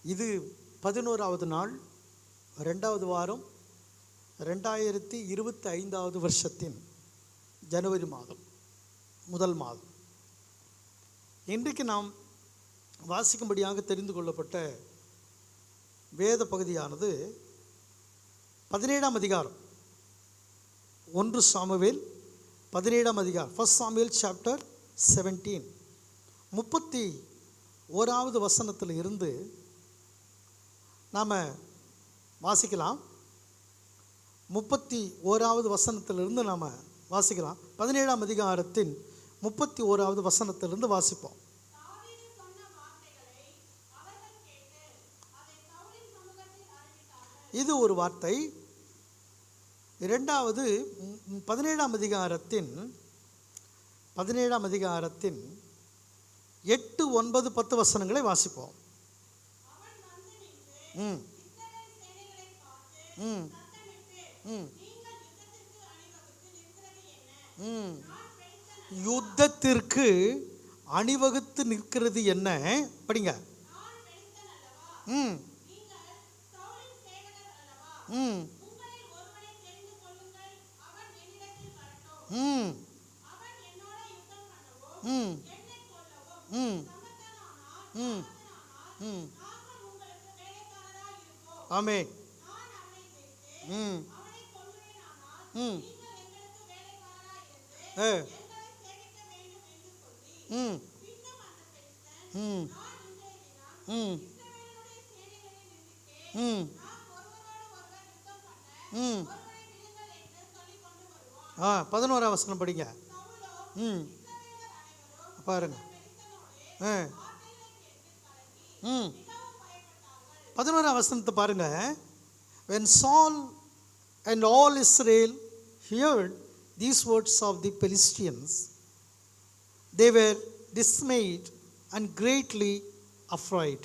இது 11வது நாள், 2வது வாரம், 2025வது வருஷத்தின் ஜனவரி மாதம், முதல் மாதம். இன்றைக்கு நாம் வாசிக்கும்படியாக தெரிந்து கொள்ளப்பட்ட வேத பகுதியானது 17ஆம் அதிகாரம், 1 சாமுவேல் 17ஆம் அதிகாரம், 1 சாமுவேல் சாப்டர் 17, 31வது வசனத்தில் இருந்து நாம் வாசிக்கலாம். 31வது வசனத்திலிருந்து நாம் வாசிக்கலாம். 17ஆம் அதிகாரத்தின் 31வது வசனத்திலிருந்து வாசிப்போம். இது ஒரு வார்த்தை. இரண்டாவது 17ஆம் அதிகாரத்தின் 8, 9, 10 வசனங்களை வாசிப்போம். யுத்தத்திற்கு அணிவகுத்து நிற்கிறது என்ன? படிங்க. ஆமென். ஆ 11ஆம் வசனம் படிங்க. பாருங்க. 11ஆம் வசனத்தை பாருங்க. When Saul and all Israel heard these words of the Philistines, they were dismayed and greatly afraid.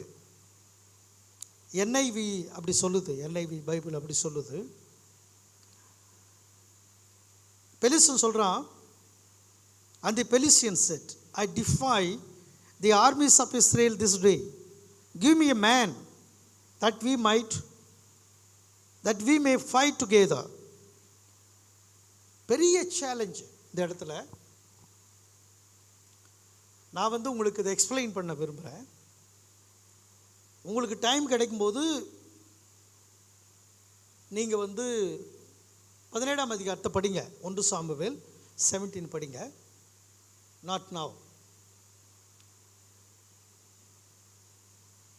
NIV அப்படி சொல்லுது, NIV பைபிள் அப்படி சொல்லுது. பெலிஸ்தன் சொல்றான், and the Philistines said, I defy the armies of Israel this day. Give me a man that we may fight together. பெரிய challenge இந்த இடத்துல. நான் உங்களுக்கு இதை எக்ஸ்பிளைன் பண்ண விரும்புகிறேன். உங்களுக்கு டைம் கிடைக்கும்போது நீங்கள் 17ஆம் அதிகாரத்தை படிங்க. 1 சாமுவேல் 17 படிங்க. Not now.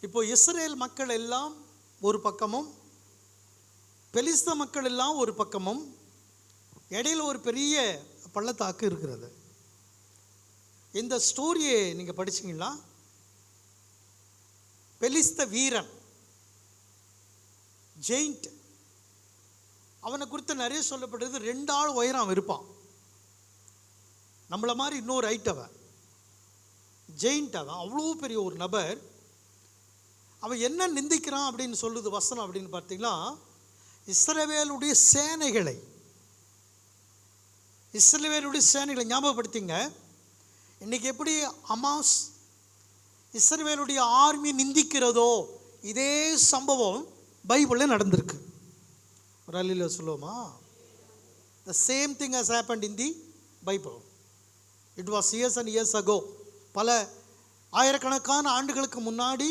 இப்போ இஸ்ரேல் மக்கள் எல்லாம் ஒரு பக்கமும், பெலிஸ்த மக்கள் எல்லாம் ஒரு பக்கமும், இடையில ஒரு பெரிய பள்ளத்தாக்கு இருக்கிறது. இந்த ஸ்டோரியை நீங்கள் படிச்சிங்களா? பெலிஸ்த வீரன் ஜெயிண்ட், அவனை குறித்து நிறைய சொல்லப்பட்டது. 2 ஆள் உயரம் அவன் இருப்பான். நம்மளை மாதிரி இன்னொரு ஹைட் அவன், ஜெயிண்ட். அவன் அவ்வளோ பெரிய ஒரு நபர். அவன் என்ன நிந்திக்கிறான் அப்படின்னு சொல்லுது வசனம் அப்படின்னு பார்த்தீங்கன்னா, இஸ்ரவேலுடைய சேனைகளை ஞாபகப்படுத்திங்க. இன்னைக்கு எப்படி அமாஸ் இஸ்ரவேலுடைய ஆர்மி நிந்திக்கிறதோ, இதே சம்பவம் பைபிளில் நடந்திருக்கு. ஒரு அல்லேலூயா சொல்லுவோமா? The same thing has happened in the Bible. It was years and years ago. பல ஆயிரக்கணக்கான ஆண்டுகளுக்கு முன்னாடி.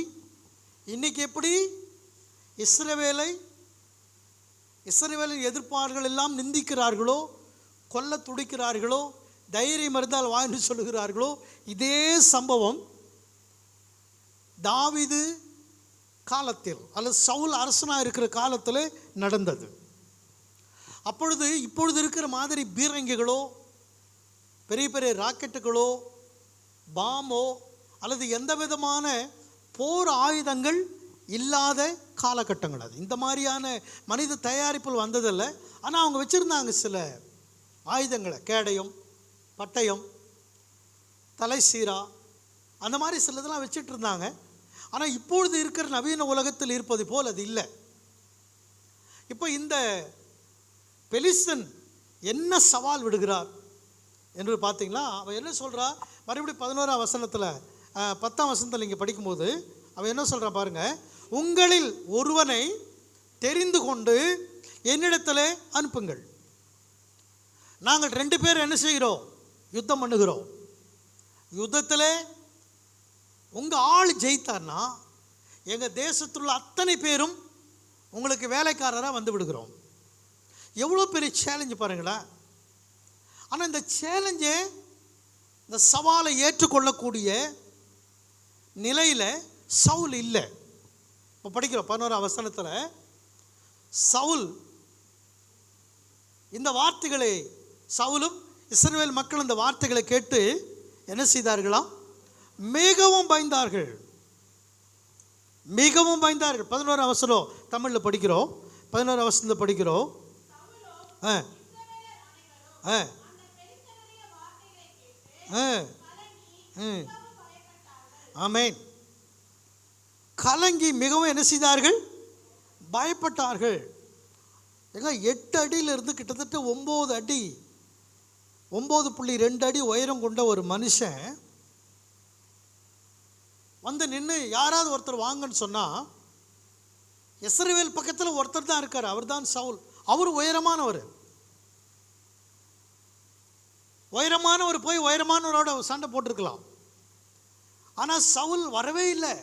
இன்னைக்கு எப்படி இஸ்ரவேலின் எதிர்ப்பாளர்கள் எல்லாம் நிந்திக்கிறார்களோ, கொல்ல துடிக்கிறார்களோ, தைரியம் இருந்தால் வாய்ந்து சொல்லுகிறார்களோ, இதே சம்பவம் தாவீது காலத்தில் அல்லது சவுல் அரசனாக இருக்கிற காலத்தில் நடந்தது. இப்பொழுது இருக்கிற மாதிரி பீரங்கிகளோ, பெரிய பெரிய ராக்கெட்டுகளோ, பாம்போ அல்லது எந்த விதமான போர் ஆயுதங்கள் இல்லாத காலகட்டங்கள் அது. இந்த மாதிரியான மனித தயாரிப்புகள் வந்ததில்லை. ஆனால் அவங்க வச்சுருந்தாங்க சில ஆயுதங்களை. கேடயம், பட்டயம், தலைசீரா, அந்த மாதிரி சிலதெல்லாம் வச்சுட்டு இருந்தாங்க. ஆனால் இப்பொழுது இருக்கிற நவீன உலகத்தில் இருப்பது போல் அது இல்லை. இப்போ இந்த பெலிஸ்தன் என்ன சவால் விடுகிறார் என்று பார்த்தீங்களா? அவன் என்ன சொல்கிறா? மறுபடியும் 11ஆம் வசனத்தில் 10ஆம் வசனத்தில் நீங்கள் படிக்கும்போது அவன் என்ன சொல்கிறான் பாருங்கள். உங்களில் ஒருவனை தெரிந்து கொண்டு என்னிடத்தில் அனுப்புங்கள். நாங்கள் 2 பேர் என்ன செய்கிறோம்? யுத்தம் பண்ணுகிறோம். யுத்தத்தில் உங்கள் ஆள் ஜெயித்தார்னா எங்கள் தேசத்துள்ள அத்தனை பேரும் உங்களுக்கு வேலைக்காரராக வந்து விடுகிறோம். எவ்வளோ பெரிய சேலஞ்சு பாருங்களேன். ஆனால் இந்த சேலஞ்சை, இந்த சவாலை ஏற்றுக்கொள்ளக்கூடிய நிலையில் சவுல் இல்லை. இப்போ படிக்கிறோம் 11ஆம் வசனத்தில், சவுல் இந்த வார்த்தைகளை, சவுலும் இஸ்ரவேல் மக்கள் இந்த வார்த்தைகளை கேட்டு என்ன செய்தார்களாம்? மிகவும் பயந்தார்கள். மிகவும் பயந்தார்கள். 11ஆம் வசனம் தமிழில் படிக்கிறோம். 11ஆம் வசனத்தில் படிக்கிறோம். ஆமென். கலங்கி மிகவும் என்ன செய்தார்கள்? பயப்பட்டார்கள். ஏங்க 8 அடியிலிருந்து கிட்டத்தட்ட 9 அடி, 9.2 அடி உயரம் கொண்ட ஒரு மனுஷன் வந்து நின்று யாராவது ஒருத்தர் வாங்கன்னு சொன்னால், இஸ்ரவேல் பக்கத்தில் ஒருத்தர் தான் இருக்கார். அவர் தான் சவுல். அவர் உயரமானவர். உயரமானவர் போய் உயரமானவரோட சண்டை போட்டிருக்கலாம். ஆனால் சவுல் வரவே இல்லை.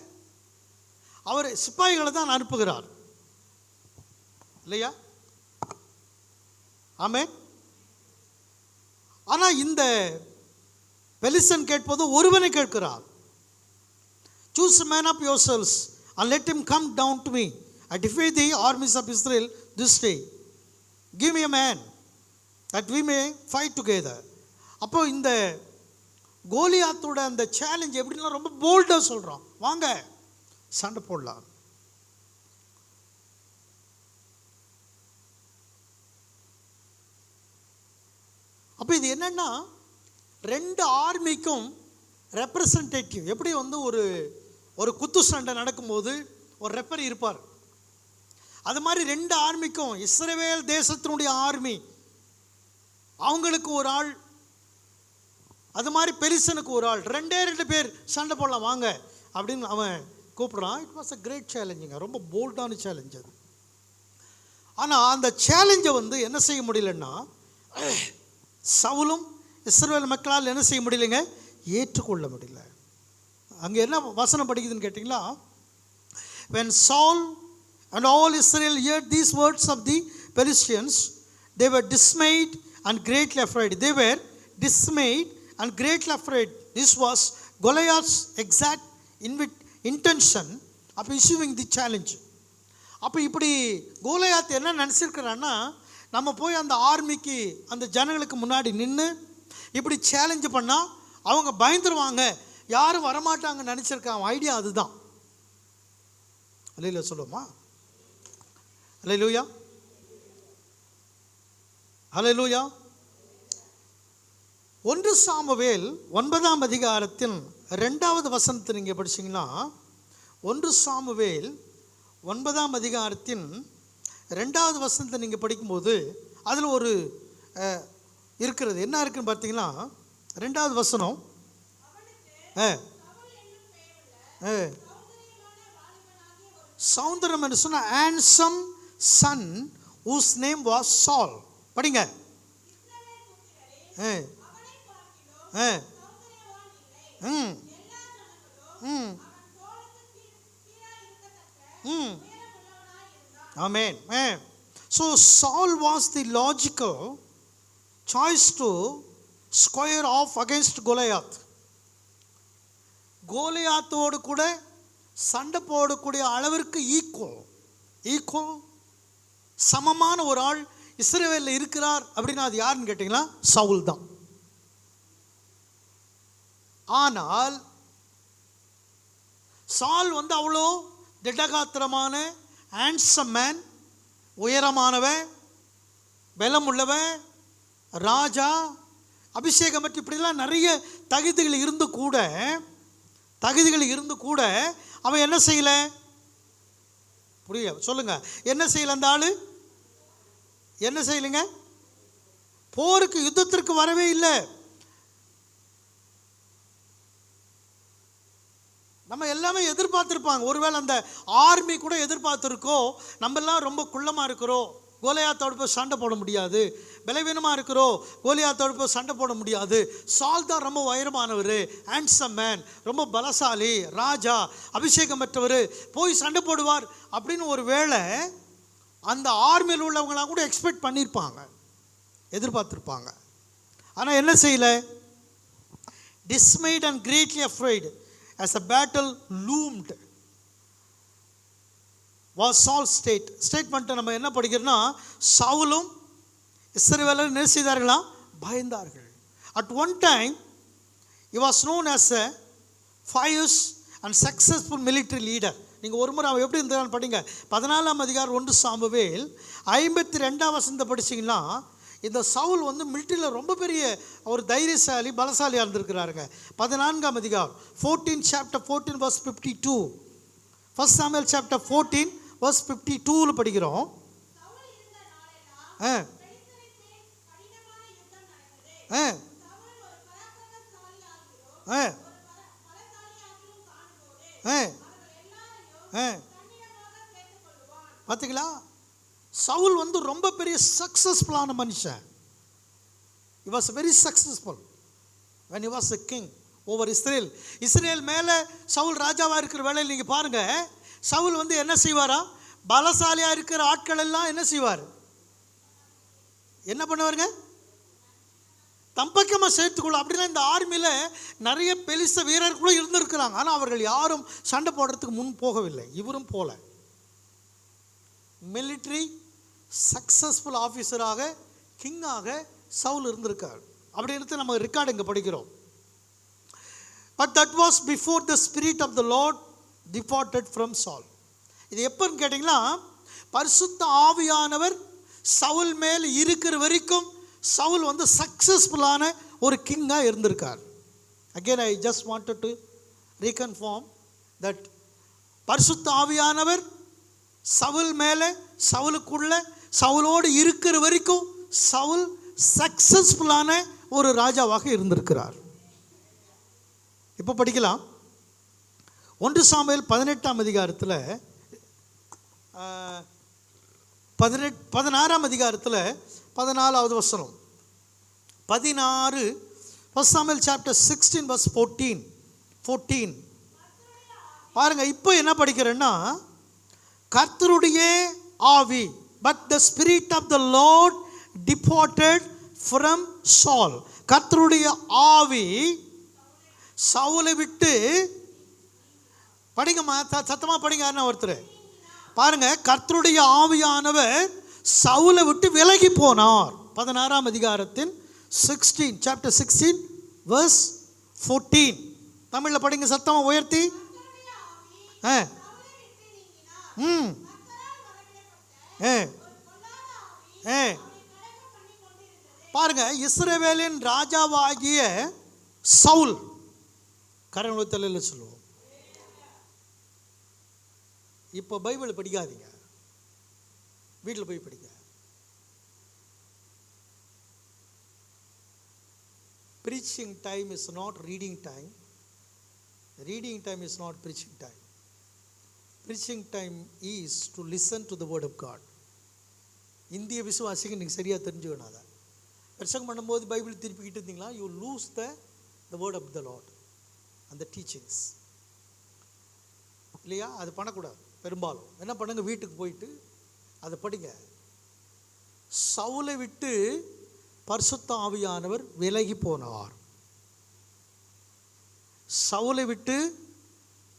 அவர் சிப்பாய்களை தான் அனுப்புகிறார் இல்லையா? ஆமென். ஆனால் இந்த பெலிஸ்தன் கேட்பது ஒருவனை கேட்கிறார். Choose a man of yourselves and let him come down to me. I defy the armies of Israel this day. Give me a man that we may fight together. அப்போ இந்த கோலியாத்தோட அந்த சேலஞ்ச் எப்படின்னா ரொம்ப போல்டாக சொல்கிறான், வாங்க சண்டை போடலாம். அப்போ இது என்னன்னா 2 ஆர்மிக்கும் ரெப்ரசன்டேட்டிவ். எப்படி வந்து ஒரு குத்து சண்டை நடக்கும்போது ஒரு ரெஃபரி இருப்பார், அது மாதிரி 2 ஆர்மிக்கும், இஸ்ரவேல் தேசத்தினுடைய ஆர்மி அவங்களுக்கு ஒரு ஆள், அது மாதிரி பெலிஸ்தனுக்கு ஒரு ஆள், 2 பேர் சண்டை போடலாம் வாங்க அப்படின்னு அவன் கூப்பிடுறான். இட் வாஸ் அ கிரேட் சேலஞ்சுங்க, ரொம்ப போல்டான சேலஞ்ச் அது. ஆனால் அந்த சேலஞ்சை வந்து என்ன செய்ய முடியலன்னா, சவுலும் இஸ்ரவேல் மக்களால் என்ன செய்ய முடியலைங்க? ஏற்றுக்கொள்ள முடியல. அங்கே என்ன வசனம் படிக்குதுன்னு கேட்டிங்களா? When Saul and all Israel heard these words of the Philistines, they were dismayed and greatly afraid. They were dismayed and greatly afraid. This was Goliath's exact intention of issuing the challenge. அப்போ இப்படி கோலியாத் என்ன நினச்சிருக்கிறான்னா, நம்ம போய் அந்த ஆர்மிக்கு, அந்த ஜனங்களுக்கு முன்னாடி நின்று இப்படி சேலஞ்சு பண்ணால் அவங்க பயந்துருவாங்க, யாரும் வரமாட்டாங்கன்னு நினச்சிருக்காங்க. ஐடியா அதுதான். அல்லேலூயா சொல்லுவோமா? அல்லேலூயா, அல்லேலூயா. 1 சாமுவேல் 9ஆம் அதிகாரத்தின் 2வது வசனத்தை நீங்கள் படிச்சிங்கன்னா, 1 சாமுவேல் 9ஆம் அதிகாரத்தின் 2வது வசனத்தை நீங்கள் படிக்கும்போது அதில் ஒரு இருக்கிறது. என்ன இருக்குன்னு பார்த்தீங்கன்னா, 2வது வசனம், சௌந்தரம் என்று சொன்ன handsome son whose name was Saul. படிங்க. Amen. So Saul was the logical choice to square off against Goliath. கோலியாத்தோடு கூட சண்டை போடக்கூடிய அளவிற்கு ஈக்குவல் சமமான ஒரு ஆள் இஸ்ரவேலில் இருக்கிறார் அப்படின்னா அது யாருன்னு கேட்டிங்கன்னா சவுல் தான். ஆனால் சால் வந்து அவ்வளோ திடகாத்திரமான ஹேண்ட்ஸம் மேன், உயரமானவன், பலம் உள்ளவன், ராஜா, அபிஷேகம் பற்றி இப்படிலாம் நிறைய தகுதிகள் இருந்து கூட அவன் என்ன செய்யலை? புரிய சொல்லுங்க, என்ன செய்யலை? அந்த ஆளு என்ன செய்யலைங்க? போருக்கு, யுத்தத்திற்கு வரவே இல்லை. நம்ம எல்லாமே எதிர்பார்த்துருப்பாங்க. ஒருவேளை அந்த ஆர்மி கூட எதிர்பார்த்துருக்கோம், நம்மெல்லாம் ரொம்ப குள்ளமாக இருக்கிறோம், கோலியாத்தோடு போய் சண்டை போட முடியாது, பலவீனமாக இருக்கிறோம், கோலியாத்தோடு போய் சண்டை போட முடியாது, சால் தான் ரொம்ப உயரமானவர், ஹேண்ட்ஸம் மேன், ரொம்ப பலசாலி, ராஜா, அபிஷேகம் பெற்றவர், போய் சண்டை போடுவார் அப்படின்னு ஒரு வேளை அந்த ஆர்மியில் உள்ளவங்களாம் கூட எக்ஸ்பெக்ட் பண்ணியிருப்பாங்க, எதிர்பார்த்துருப்பாங்க. ஆனால் என்ன செய்யலை? dismayed and greatly afraid as a battle loomed was Saul's statement. நம்ம என்ன படிக்கிறோம்னா, சவுலும் இஸ்ரவேலரும் என்ன செய்தார்களாம்? பயந்தார்கள். At one time he was known as a fierce and successful military leader. நீங்கள் ஒரு முறை அவன் எப்படி இருந்தாலும் படிங்க, 14ஆம் அதிகாரம் 1 சாமுவேல் 52ஆம் வசனத்தை படிச்சிங்கன்னா, இந்த சவுல் வந்து மிலிட்ரியில் ரொம்ப பெரிய ஒரு தைரியசாலி, பலசாலியாக இருந்திருக்கிறாருங்க. 14ஆம் அதிகாரம் 14 chapter 14 verse 52, 1 Samuel chapter 14 verse 52 படிக்கிறோம். பார்த்தீங்களா? சவுல் வந்து ரொம்ப பெரிய சக்ஸஸ்ஃபுல்லான மனுஷன். he was very successful when he was a king over Israel. Israel மேலே சவுல் ராஜாவாக இருக்கிற வேளையில் நீங்கள் பாருங்கள், சவுல் வந்து என்ன செய்வாரா? பலசாலியாக இருக்கிற ஆட்கள் எல்லாம் என்ன செய்வார்? என்ன பண்ணுவாருங்க? தம்பக்கமாக சேர்த்துக்கொள்ள. அப்படின்னா இந்த ஆர்மியில் நிறைய பெலிச வீரர்களும் இருந்திருக்கிறாங்க, ஆனால் அவர்கள் யாரும் சண்டை போடுறதுக்கு முன் போகவில்லை. இவரும் போல மிலிட்ரி சக்ஸஸ்ஃபுல் ஆஃபீஸராக, கிங்காக சவுல் இருந்திருக்கார். அப்படின்னு நம்ம ரெக்கார்டு இங்கே படிக்கிறோம். But that was before the spirit of the Lord departed from Saul. இது எப்போன்னு கேட்டிங்கன்னா, பரிசுத்த ஆவியானவர் சவுல் மேல் இருக்கிற வரைக்கும் சவுல் வந்து சக்ஸஸ்ஃபுல்லான ஒரு கிங்காக இருந்திருக்கார். Again I just wanted to reconfirm that பரிசுத்த ஆவியானவர் சவுல் மேலே, சவுலுக்குள்ள, சவுலோடு இருக்கிற வரைக்கும் சவுல் சக்ஸஸ்ஃபுல்லான ஒரு ராஜாவாக இருந்திருக்கிறார். இப்போ படிக்கலாம். 1 சாமுவேல் 18ஆம் அதிகாரத்தில் 16ஆம் அதிகாரத்தில் 14வது வசனம் 16, 1 Samuel chapter 16 verse 14 பாருங்க. இப்போ என்ன படிக்கிறேன்னா, கர்த்தருடைய ஆவி, but the spirit of the Lord departed from Saul. கர்த்தருடைய ஆவி சவுலை விட்டு, படிங்கம்மா சத்தமா படிங்க. ஒருத்தர் பாருங்க, கர்த்தருடைய ஆவியானவர் சவுலை விட்டு விலகி போனார். 16ஆம் அதிகாரத்தின் 16 chapter 16 verse 14 தமிழில் படிங்க சத்தமா உயர்த்தி. பாருங்க, இஸ்ரவேலின் ராஜாவாகிய சவுல், கரங்களை சொல்லுவோம். இப்போ பைபிள் படிக்காதீங்க, வீட்டில் போய் படிங்க. Preaching time is not reading time. Reading time is not preaching time. Preaching time is to listen to the word of God. இந்திய விசுவாசிக்கு நீங்கள் சரியாக தெரிஞ்சுக்கணும். அதை பிரசங்கம் பண்ணும்போது பைபிள் திருப்பிக்கிட்டு இருந்தீங்களா, you lose the word of the Lord அந்த டீச்சிங்ஸ், இல்லையா? அது பண்ணக்கூடாது. பெரும்பாலும் என்ன பண்ணுங்க, வீட்டுக்கு போயிட்டு அதை படிங்க. சவுலை விட்டு பரிசுத்த ஆவியானவர் விலகி போனார். சவுலை விட்டு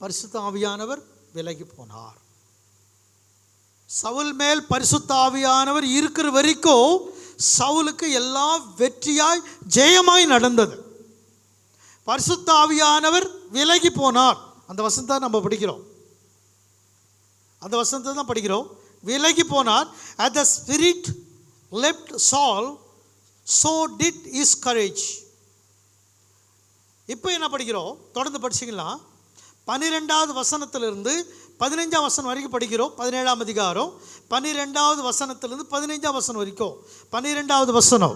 பரிசுத்த ஆவியானவர் விலகி போனார். சவுல் மேல் பரிசுத்த ஆவியானவர் இருக்கிற வரைக்கும் சவுலுக்கு எல்லாம் வெற்றியாய் ஜெயமாய் நடந்தது. பரிசுத்த ஆவியானவர் விலகி போனார். அந்த வசனத்தை நம்ம படிக்கிறோம். அந்த வசனத்தை தான் படிக்கிறோம். விலகி போனார். as the spirit left Saul, so did his courage. இப்போ என்ன படிக்கிறோம்? தொடர்ந்து படிச்சிங்களா? 12வது வசனத்திலிருந்து 15ஆம் வசனம் வரைக்கும் படிக்கிறோம். 17ஆம் அதிகாரம் 12வது வசனத்திலிருந்து 15ஆம் வசனம் வரைக்கும். 12வது வசனம்,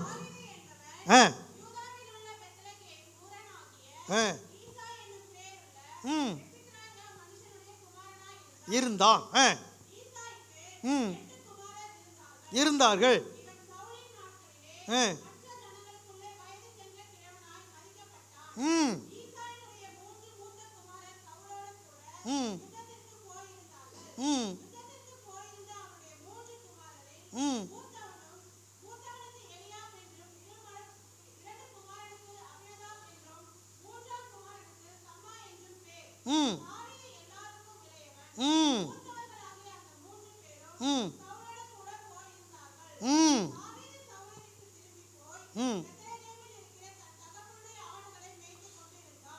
இருந்தான். இருந்தார்கள்.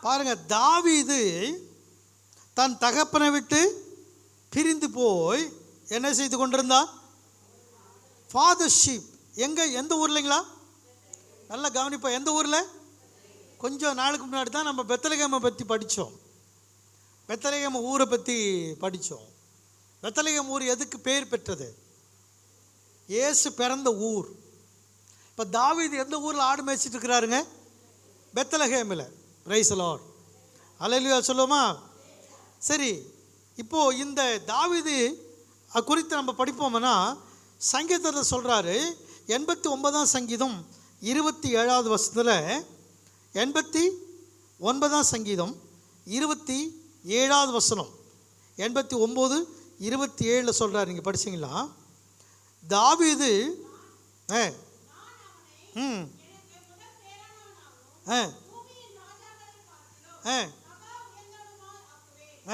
பாருங்க, தாவீது தன் தகப்பனை விட்டு பிரிந்து போய் என்ன செய்து கொண்டிருந்தான்? ஃபாதர்ஷிப். எந்த ஊர்லைங்களா? நல்லா கவனிப்போம். எந்த ஊரில்? கொஞ்சம் நாளுக்கு முன்னாடி தான் நம்ம பெத்லகேமை பற்றி படித்தோம். பெத்லகேம் ஊரை பற்றி படித்தோம். பெத்லகேம் ஊர் எதுக்கு பேர் பெற்றது? இயேசு பிறந்த ஊர். இப்போ தாவீது எந்த ஊரில் ஆடு மேய்ச்சிட்டு இருக்கிறாருங்க? பெத்லகேமில். Price the Lord. அல்லேலூயா சொல்லுவோமா? சரி, இப்போது இந்த தாவீது குறித்து நம்ம படிப்போம்னா சங்கீதத்தில் சொல்கிறாரு. 89ஆம் சங்கீதம் 27வது வசனத்தில், 89ஆம் சங்கீதம் 27வது வசனம், 89:27 சொல்கிறார். நீங்கள் படிச்சிங்களா? தாவீது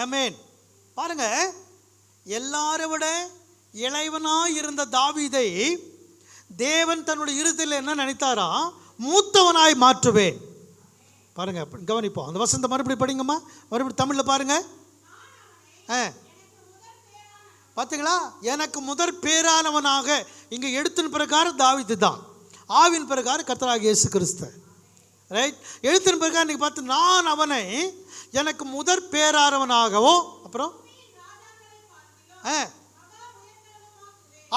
ஆமென். பாருங்க, எல்லாரை விட இளைவனாய் இருந்த தாவீதை தேவன் தன்னுடைய இருதயத்தில் என்ன நினைத்தாரா? மூத்தவனாய் மாற்றுவேன். பாருங்க, கவனிப்போம். அந்த வசனத்தை மறுபடியும் படிங்கம்மா. மறுபடியும் தமிழில் பாருங்க. பார்த்தீங்களா? எனக்கு முதற் பேரானவனாக இங்கே எழுத்தின் பிரகாரம் தாவீது தான், ஆவின் பிரகாரம் கர்த்தராகிய இயேசு கிறிஸ்து. ரைட்? எழுத்தின் பிரகாரம் நீங்கள் பார்த்து, நான் அவனை எனக்கு முதற் பேரானவனாகவோ அப்புறம்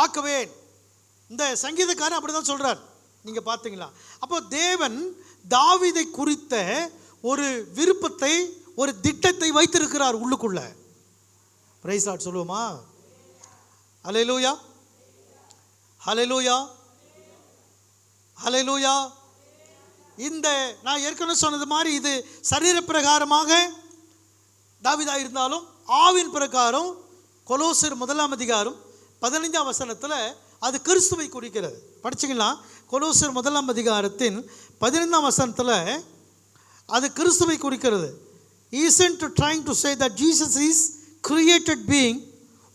ஆக்குவேன். இந்த சங்கீதக்காரன் அப்படி தான் சொல்கிறார். நீங்கள் பார்த்தீங்களா? அப்போ தேவன் தாவீதை குறித்த ஒரு விருப்பத்தை, ஒரு திட்டத்தை வைத்திருக்கிறார் உள்ளுக்குள்ள. பிரைஸ் லார்ட் சொல்லுவோமா? ஹல்லேலூயா, ஹல்லேலூயா, ஹல்லேலூயா. இந்த நான் ஏற்கனவே சொன்னது மாதிரி இது சரீர பிரகாரமாக தாவீதாக இருந்தாலும் ஆவின் பிரகாரம் கொலோசர் 1ஆம் அதிகாரம் 15ஆம் வசனத்தில் அது கிறிஸ்துவை குறிக்கிறது. படிச்சிங்களா? கொலோசர் 1ஆம் அதிகாரத்தின் 15ஆம் வசனத்தில் அது கிறிஸ்துவை குறிக்கிறது. Isn't trying to say that Jesus is created being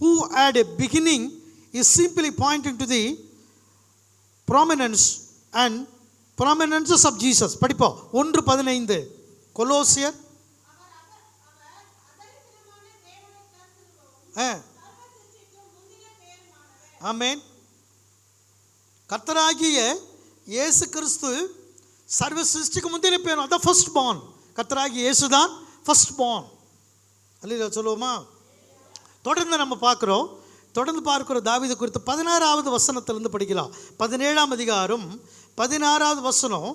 who had a beginning, is simply pointing to the prominence of Jesus. படிப்போம். 1:15 கொலோசியர். ஆமென். கர்த்தராகிய இயேசு கிறிஸ்து சர்வ சிருஷ்டிக்கு முந்தின பேரும். அதான் ஃபர்ஸ்ட் பார்ன். கர்த்தராகிய இயேசு தான் ஃபர்ஸ்ட் பார்ன். அல்லேலூயா சொல்லுவோமா? தொடர்ந்து நம்ம பார்க்குறோம். தொடர்ந்து பார்க்குற தாவீது குறித்து 16வது வசனத்திலிருந்து படிக்கலாம். 17ஆம் அதிகாரம் 16வது வசனம்.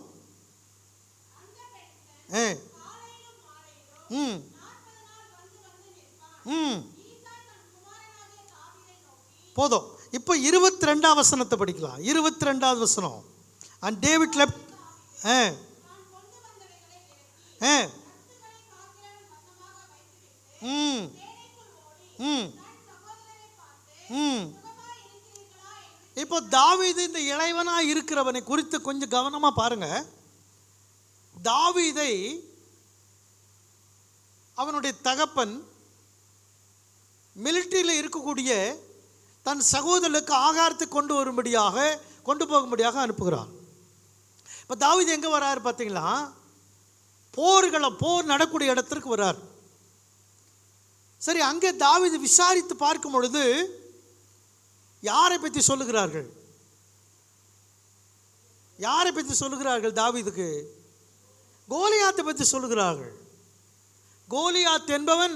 போதும். இப்போ 22ஆம் வசனத்தை படிக்கலாம். 22வது வசனம். அண்ட் டேவிட் லெஃப்ட் இப்போ தாவீது இந்த இளைவனாக இருக்கிறவனை குறித்து கொஞ்சம் கவனமாக பாருங்க. தாவீதை அவனுடைய தகப்பன் மிலிட்டரியில் இருக்கக்கூடிய தன் சகோதரனுக்கு ஆகாரத்தை கொண்டு போகும்படியாக அனுப்புகிறான். இப்போ தாவீது எங்கே வராரு பார்த்தீங்களா? போர் நடக்கூடிய இடத்திற்கு வரார். சரி, அங்கே தாவீது விசாரித்து பார்க்கும் பொழுது யாரை பற்றி சொல்லுகிறார்கள்? யாரை பற்றி சொல்லுகிறார்கள்? தாவீதுக்கு கோலியாத்தை பற்றி சொல்லுகிறார்கள். கோலியாத் என்பவன்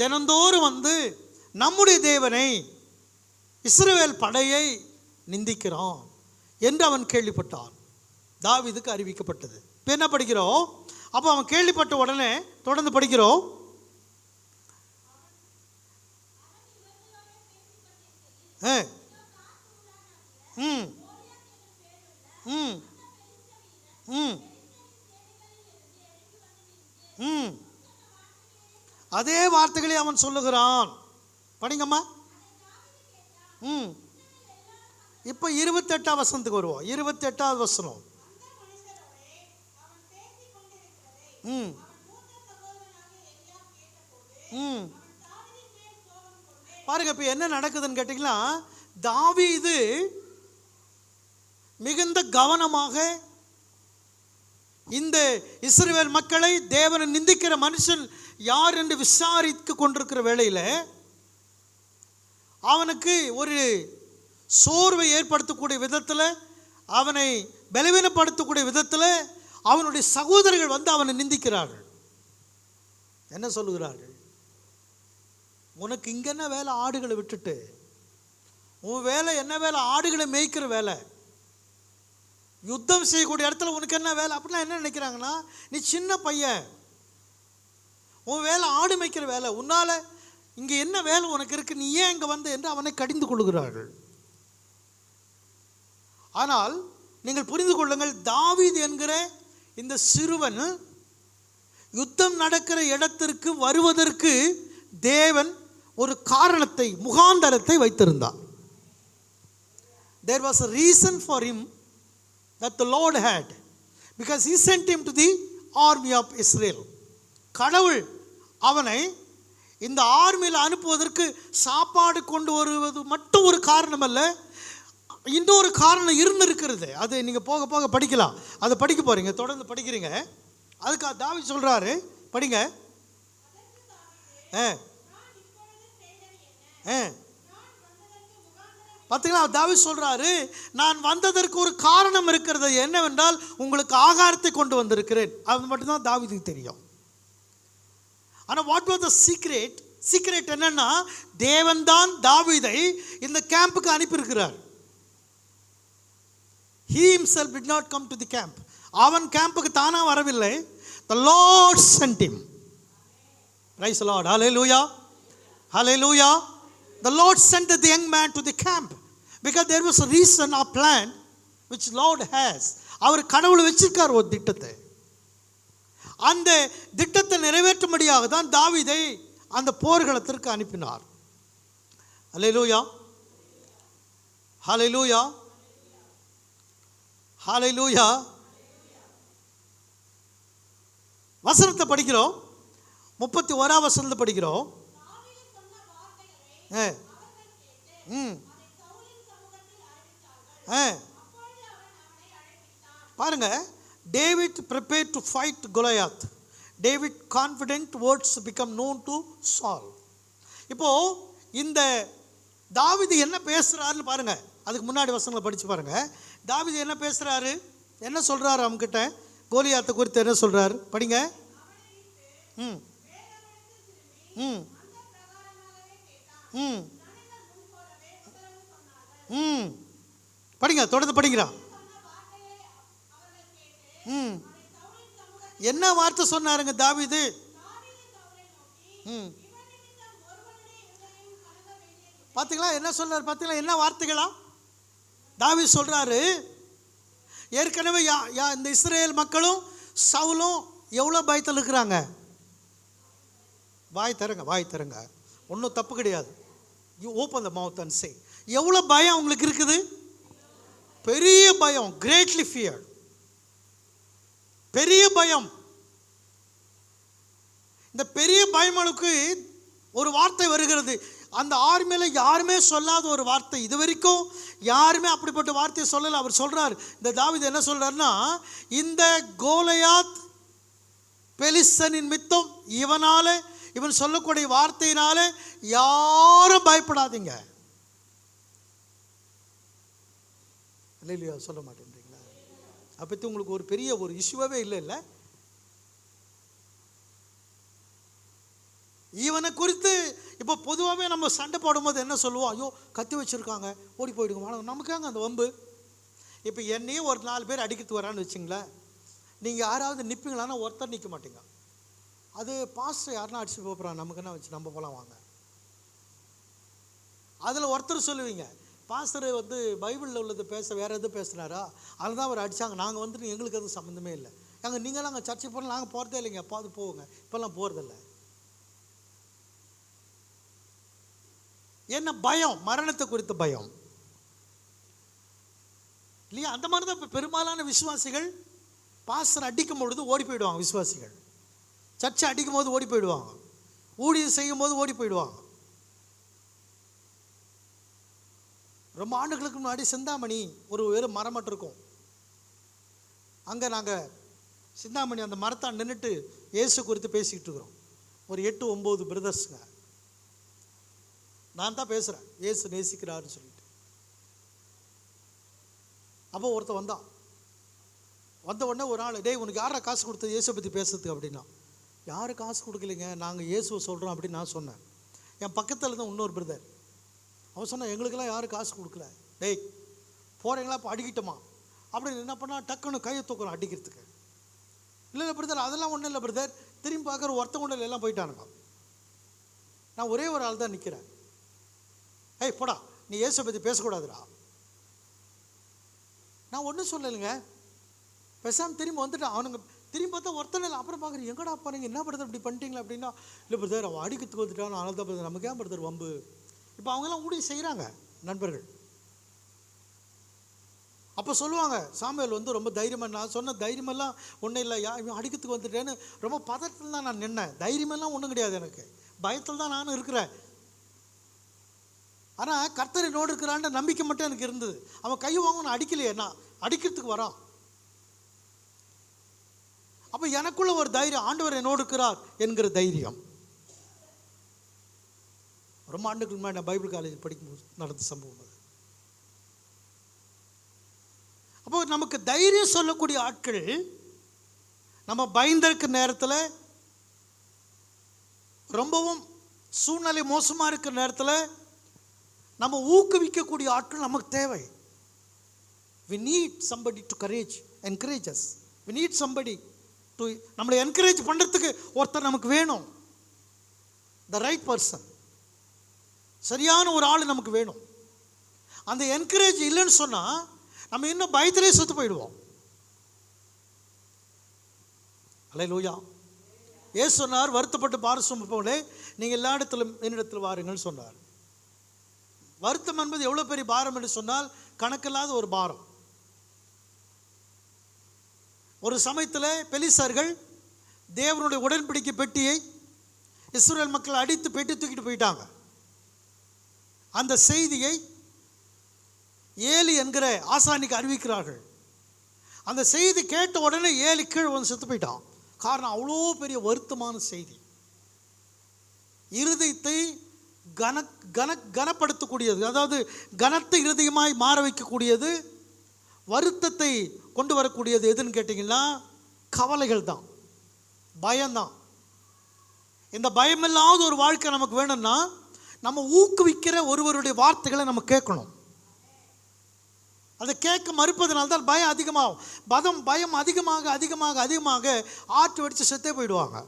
தினந்தோறும் வந்து நம்முடைய தேவனை, இஸ்ரவேல் படையை நிந்திக்கிறான் என்று அவன் கேள்விப்பட்டான். தாவீதுக்கு அறிவிக்கப்பட்டது. இப்போ என்ன படிக்கிறோம்? அப்போ அவன் கேள்விப்பட்ட உடனே தொடர்ந்து படிக்கிறோம். ம் ம் ம் ம் அதே வார்த்தைகளை அவன் சொல்லுகிறான். படிங்கம்மா. ம் இப்போ 28ஆம் வசனத்துக்கு வருவோம். 28வது வசனம். ம் ம் பாருங்க, இப்போ என்ன நடக்குதுன்னு கேட்டிங்கன்னா, தாவீது மிகுந்த கவனமாக இந்த இஸ்ரவேல் மக்களை தேவனை நிந்திக்கிற மனுஷன் யார் என்று விசாரித்து கொண்டிருக்கிற வேளையில் அவனுக்கு ஒரு சோர்வை ஏற்படுத்தக்கூடிய விதத்தில், அவனை பலவீனப்படுத்தக்கூடிய விதத்தில் அவனுடைய சகோதரர்கள் வந்து அவனை நிந்திக்கிறார்கள். என்ன சொல்லுகிறார்கள்? உனக்கு இங்கே என்ன வேலை? ஆடுகளை விட்டுட்டு உன் வேலை என்ன வேலை? ஆடுகளை மேய்க்கிற வேலை. யுத்தம் செய்யக்கூடிய இடத்துல உனக்கு என்ன வேலை? அப்படின்னா என்ன நினைக்கிறாங்கன்னா, நீ சின்ன பையன், உன் வேலை ஆடு மேய்க்கிற வேலை, உன்னால் இங்கே என்ன வேலை உனக்கு இருக்கு, நீ ஏன் இங்கே வந்து என்று அவனை கடிந்து கொள்கிறார்கள். ஆனால் நீங்கள் புரிந்து கொள்ளுங்கள், தாவீது என்கிற இந்த சிறுவன் யுத்தம் நடக்கிற இடத்திற்கு வருவதற்கு தேவன் ஒரு காரணத்தை, முகாந்தரத்தை வைத்திருந்தார். There was a reason for him that the Lord had, because he sent him to the army of Israel. கடவுள் அவனை இந்த ஆர்மியில் அனுப்புவதற்கு சாப்பாடு கொண்டு வருவது மட்டும் ஒரு காரணம் அல்ல, இன்னொரு காரணம் இருந்திருக்கிறது. அது நீங்கள் போக போக படிக்கலாம். அதை படிக்க போகிறீங்க, தொடர்ந்து படிக்கிறீங்க. அதுக்கு தாவீது சொல்கிறாரு, படிங்க. பார்த்தீங்களா, தாவீது சொல்கிறாரு, நான் வந்ததற்கு ஒரு காரணம் இருக்கிறது, என்னவென்றால் உங்களுக்கு ஆகாரத்தை கொண்டு வந்திருக்கிறேன். அது மட்டும்தான் தாவீதுக்கு தெரியும். ஆனால் what was the secret? Secret என்னன்னா, தேவன் தான் தாவீதை இந்த கேம்புக்கு அனுப்பியிருக்கிறார். He himself did not come to the camp. அவன் கேம்புக்கு தானா வரவில்லை. The Lord sent him. Praise the Lord. Hallelujah. Hallelujah. The Lord sent the young man to the camp because there was a reason or plan which Lord has. அவர் கடவுள் வச்சிருக்கார் ஒரு திட்டத்தை. அந்த திட்டத்தை நிறைவேற்றும்படியாக தான் தாவீதை அந்த போர்க்களத்திற்கு அனுப்பினார். Hallelujah. Hallelujah. Hallelujah. வசனத்தை படிக்கிறோம். 31ஆம் வசனத்தை படிக்கிறோம். பாருங்க, David prepared to fight Goliath. David confident words become known to Saul. இப்போ இந்த தாவீது என்ன பேசுறாருன்னு பாருங்க. அதுக்கு முன்னாடி வசனங்களை படிச்சு பாருங்க. தாவீது என்ன பேசுறாரு, என்ன சொல்றாரு அவங்ககிட்ட, கோலியாத்தை குறித்து என்ன சொல்றாரு, படிங்க. ம் ம் ம் ம் படிங்க, தொடர்ந்து படிக்கிறான். ம் என்ன வார்த்தை சொன்னாருங்க தாவீது? ம் பார்த்தீங்களா என்ன சொல்றாரு? பார்த்தீங்களா என்ன வார்த்தைகளா தாவீது சொல்றாரு? ஏற்கனவே இந்த இஸ்ரேல் மக்களும் சவுலும் எவ்வளோ பயத்தில் இருக்கிறாங்க. வாய் தருங்க, ஒன்றும் தப்பு கிடையாது. You open the mouth and say. எவ்வளோ பயம் உங்களுக்கு இருக்குது? பெரிய பயம், கிரேட்லி ஃபியர், பெரிய பயம். இந்த பெரிய பயமனுக்கு ஒரு வார்த்தை வருகிறது. அந்த ஆர்மியில் யாருமே சொல்லாத ஒரு வார்த்தை, இது வரைக்கும் யாருமே அப்படிப்பட்ட வார்த்தையை சொல்லலை. அவர் சொல்றார், இந்த தாவீது என்ன சொல்றாருன்னா, இந்த கோலியாத் பெலிஸ்தனின் மித்தம் இவன் சொல்லக்கூடிய வார்த்தையினால யாரும் பயப்படாதீங்க. இல்லையா? சொல்ல மாட்டேன்றீங்களா? அப்போ உங்களுக்கு ஒரு பெரிய ஒரு இஷ்யூவே இல்லை. இவனை குறித்து இப்போ பொதுவாகவே நம்ம சண்டை போடும்போது என்ன சொல்லுவோம், ஐயோ கத்தி வச்சுருக்காங்க ஓடி போயிடுங்க, நமக்காங்க அந்த வம்பு. இப்போ என்னையும் ஒரு 4 பேர் அடிக்கிறது வரான்னு வச்சுங்களேன், நீங்கள் யாராவது நிற்பீங்களான்னா ஒருத்தர் நிற்க மாட்டீங்க. அது பாஸ்டர் யாருன்னா அடிச்சு போகிறான், நமக்கு என்ன வச்சு நம்ம போகலாம் வாங்க. அதில் ஒருத்தர் சொல்லுவீங்க, பாஸ்டர் வந்து பைபிளில் உள்ளது பேச வேறு எதுவும் பேசுனாரா, அதுதான் அவர் அடித்தாங்க, நாங்கள் வந்துட்டு எங்களுக்கு எதுவும் சம்மந்தமே இல்லை, நீங்களாம் அங்கே சர்ச்சைக்கு போகிறோம், நாங்கள் போகிறதே இல்லைங்க, எப்பாவது போவோங்க, இப்போல்லாம் போகிறதில்ல. என்ன பயம், மரணத்தை குறித்த பயம் இல்லையா? அந்த மாதிரி தான் இப்போ பெரும்பாலான விசுவாசிகள் பாஸ்டர் அடிக்கும் பொழுது ஓடி போயிடுவாங்க. விசுவாசிகள் சர்ச்சை அடிக்கும் போது ஓடி போயிடுவாங்க, ஊழியம் செய்யும் போது ஓடி போயிடுவாங்க. ரொம்ப ஆண்டுகளுக்கு முன்னாடி சிந்தாமணி ஒரு வெறும் மரம் மட்டும் இருக்கும். அங்கே நாங்கள் சிந்தாமணி அந்த மரத்தை நின்றுட்டு இயேசு குறித்து பேசிக்கிட்டு இருக்கிறோம். ஒரு 8-9 பிரதர்ஸுங்க. நான் தான் பேசுகிறேன், இயேசு நேசிக்கிறாருன்னு சொல்லிட்டு. அப்போ ஒருத்தர் வந்தான். வந்த உடனே ஒரு ஆள், டேய் உனக்கு யாரா காசு கொடுத்தது இயேசு பற்றி பேசுறதுக்கு அப்படின்னா, யாரும் காசு கொடுக்கலைங்க, நாங்கள் இயேசுவை சொல்கிறோம் அப்படின்னு நான் சொன்னேன். என் பக்கத்தில் தான் இன்னொரு பிரதர், அவன் சொன்னான், எங்களுக்கெல்லாம் யாரும் காசு கொடுக்கல. டேய் போகிறீங்களா இப்போ அடிக்கிட்டோமா அப்படின்னு என்ன பண்ணால் டக்குன்னு கையை தூக்குறோம் அடிக்கிறதுக்கு. இல்லை பிரதர் அதெல்லாம் ஒன்றும் இல்லை பிரதர், திரும்பி பார்க்குற ஒருத்தவங்க எல்லாம் போயிட்டானுங்க. நான் ஒரே ஒரு ஆள் தான் நிற்கிறேன். ஏய் போடா, நீ இயேசு பற்றி பேசக்கூடாதுடா. நான் ஒன்றும் சொல்லலைங்க, பேசாமல் திரும்பி வந்துட்டான். அவனுங்க திரும்பி பார்த்தா ஒருத்தனை இல்லை. அப்புறம் பார்க்குறேன், எங்கடா பாருங்க என்ன பிரதர் இப்படி பண்ணிட்டீங்களா அப்படின்னா, இல்லை பிரதர் அவன் அடிக்கிறதுக்கு வந்துட்டான், அதனால தான் பிரதர், நமக்கு ஏன் பிரதர் வம்பு. இப்போ அவங்கெல்லாம் ஊழியம் செய்கிறாங்க நண்பர்கள். அப்போ சொல்லுவாங்க, சாமுவேல் வந்து ரொம்ப தைரியமாக, நான் சொன்ன தைரியமெல்லாம் ஒன்றும் இல்லை, இவன் அடிக்கிறதுக்கு வந்துட்டேன்னு ரொம்ப பதத்தில் தான் நான் நின்னேன். தைரியமெல்லாம் ஒன்றும் கிடையாது, எனக்கு பயத்தில் தான் நானும் இருக்கிறேன். ஆனால் கர்த்தர் என்னோடு இருக்கிறான்ற நம்பிக்கை மட்டும் எனக்கு இருந்தது. அவன் கை வாங்க, நான் அடிக்கலையே, நான் அடிக்கிறதுக்கு வரான். அப்போ எனக்குள்ள ஒரு தைரியம், ஆண்டவர் என்னோடு இருக்கிறார் என்கிற தைரியம். ரொம்ப ஆண்டுக்கு முன்னாடி நான் பைபிள் காலேஜ் படிக்கும்போது நடந்த சம்பவம் அது. அப்போ நமக்கு தைரியம் சொல்லக்கூடிய ஆட்கள், நம்ம பயந்திருக்கிற நேரத்தில், ரொம்பவும் சூழ்நிலை மோசமாக இருக்கிற நேரத்தில் நம்ம ஊக்குவிக்கக்கூடிய ஆட்கள் நமக்கு தேவை. we need somebody to encourage us. we need somebody to நம்மளை என்கரேஜ் பண்ணுறதுக்கு ஒருத்தர் நமக்கு வேணும். the right person, சரியான ஒரு ஆள் நமக்கு வேணும். அந்த என்கரேஜ் இல்லைன்னு சொன்னால் நம்ம இன்னும் பயத்திலே செத்து போயிடுவோம். அல்லேலூயா. ஏசு சொன்னார், வருத்தப்பட்டு பாரம் சுமப்பவர்களே நீங்கள் எல்லா இடத்திலும் என்னிடத்தில் வாருங்கள் சொன்னார். வருத்தம் என்பது எவ்வளோ பெரிய பாரம் என்று சொன்னால் கணக்கில்லாத ஒரு பாரம். ஒரு சமயத்தில் பெலிஸ்தர்கள் தேவனுடைய உடன்படிக்கை பெட்டியை இஸ்ரவேல் மக்கள் அடித்து பெட்டி தூக்கிட்டு போயிட்டாங்க. அந்த செய்தியை ஏலி என்கிற ஆசானிக்கு அறிவிக்கிறார்கள். அந்த செய்தி கேட்ட உடனே ஏலி கீழே வந்து செத்து போயிட்டான். காரணம், அவ்வளோ பெரிய வருத்தமான செய்தி. இருதயத்தை கனப்படுத்தக்கூடியது, அதாவது கனத்த இருதயமாய் மாற வைக்கக்கூடியது, வருத்தத்தை கொண்டு வரக்கூடியது எதுன்னு கேட்டிங்கன்னா கவலைகள் தான், பயம்தான். இந்த பயமில்லாத ஒரு வாழ்க்கை நமக்கு வேணும்னா நம்ம ஊக்குவிக்கிற ஒருவருடைய வார்த்தைகளை நம்ம கேட்கணும். அதை கேட்க மறுப்பதனால்தான் பயம் அதிகமாகும். பயம் அதிகமாக அதிகமாக அதிகமாக ஆற்று வெடித்து செத்தே போயிடுவாங்க.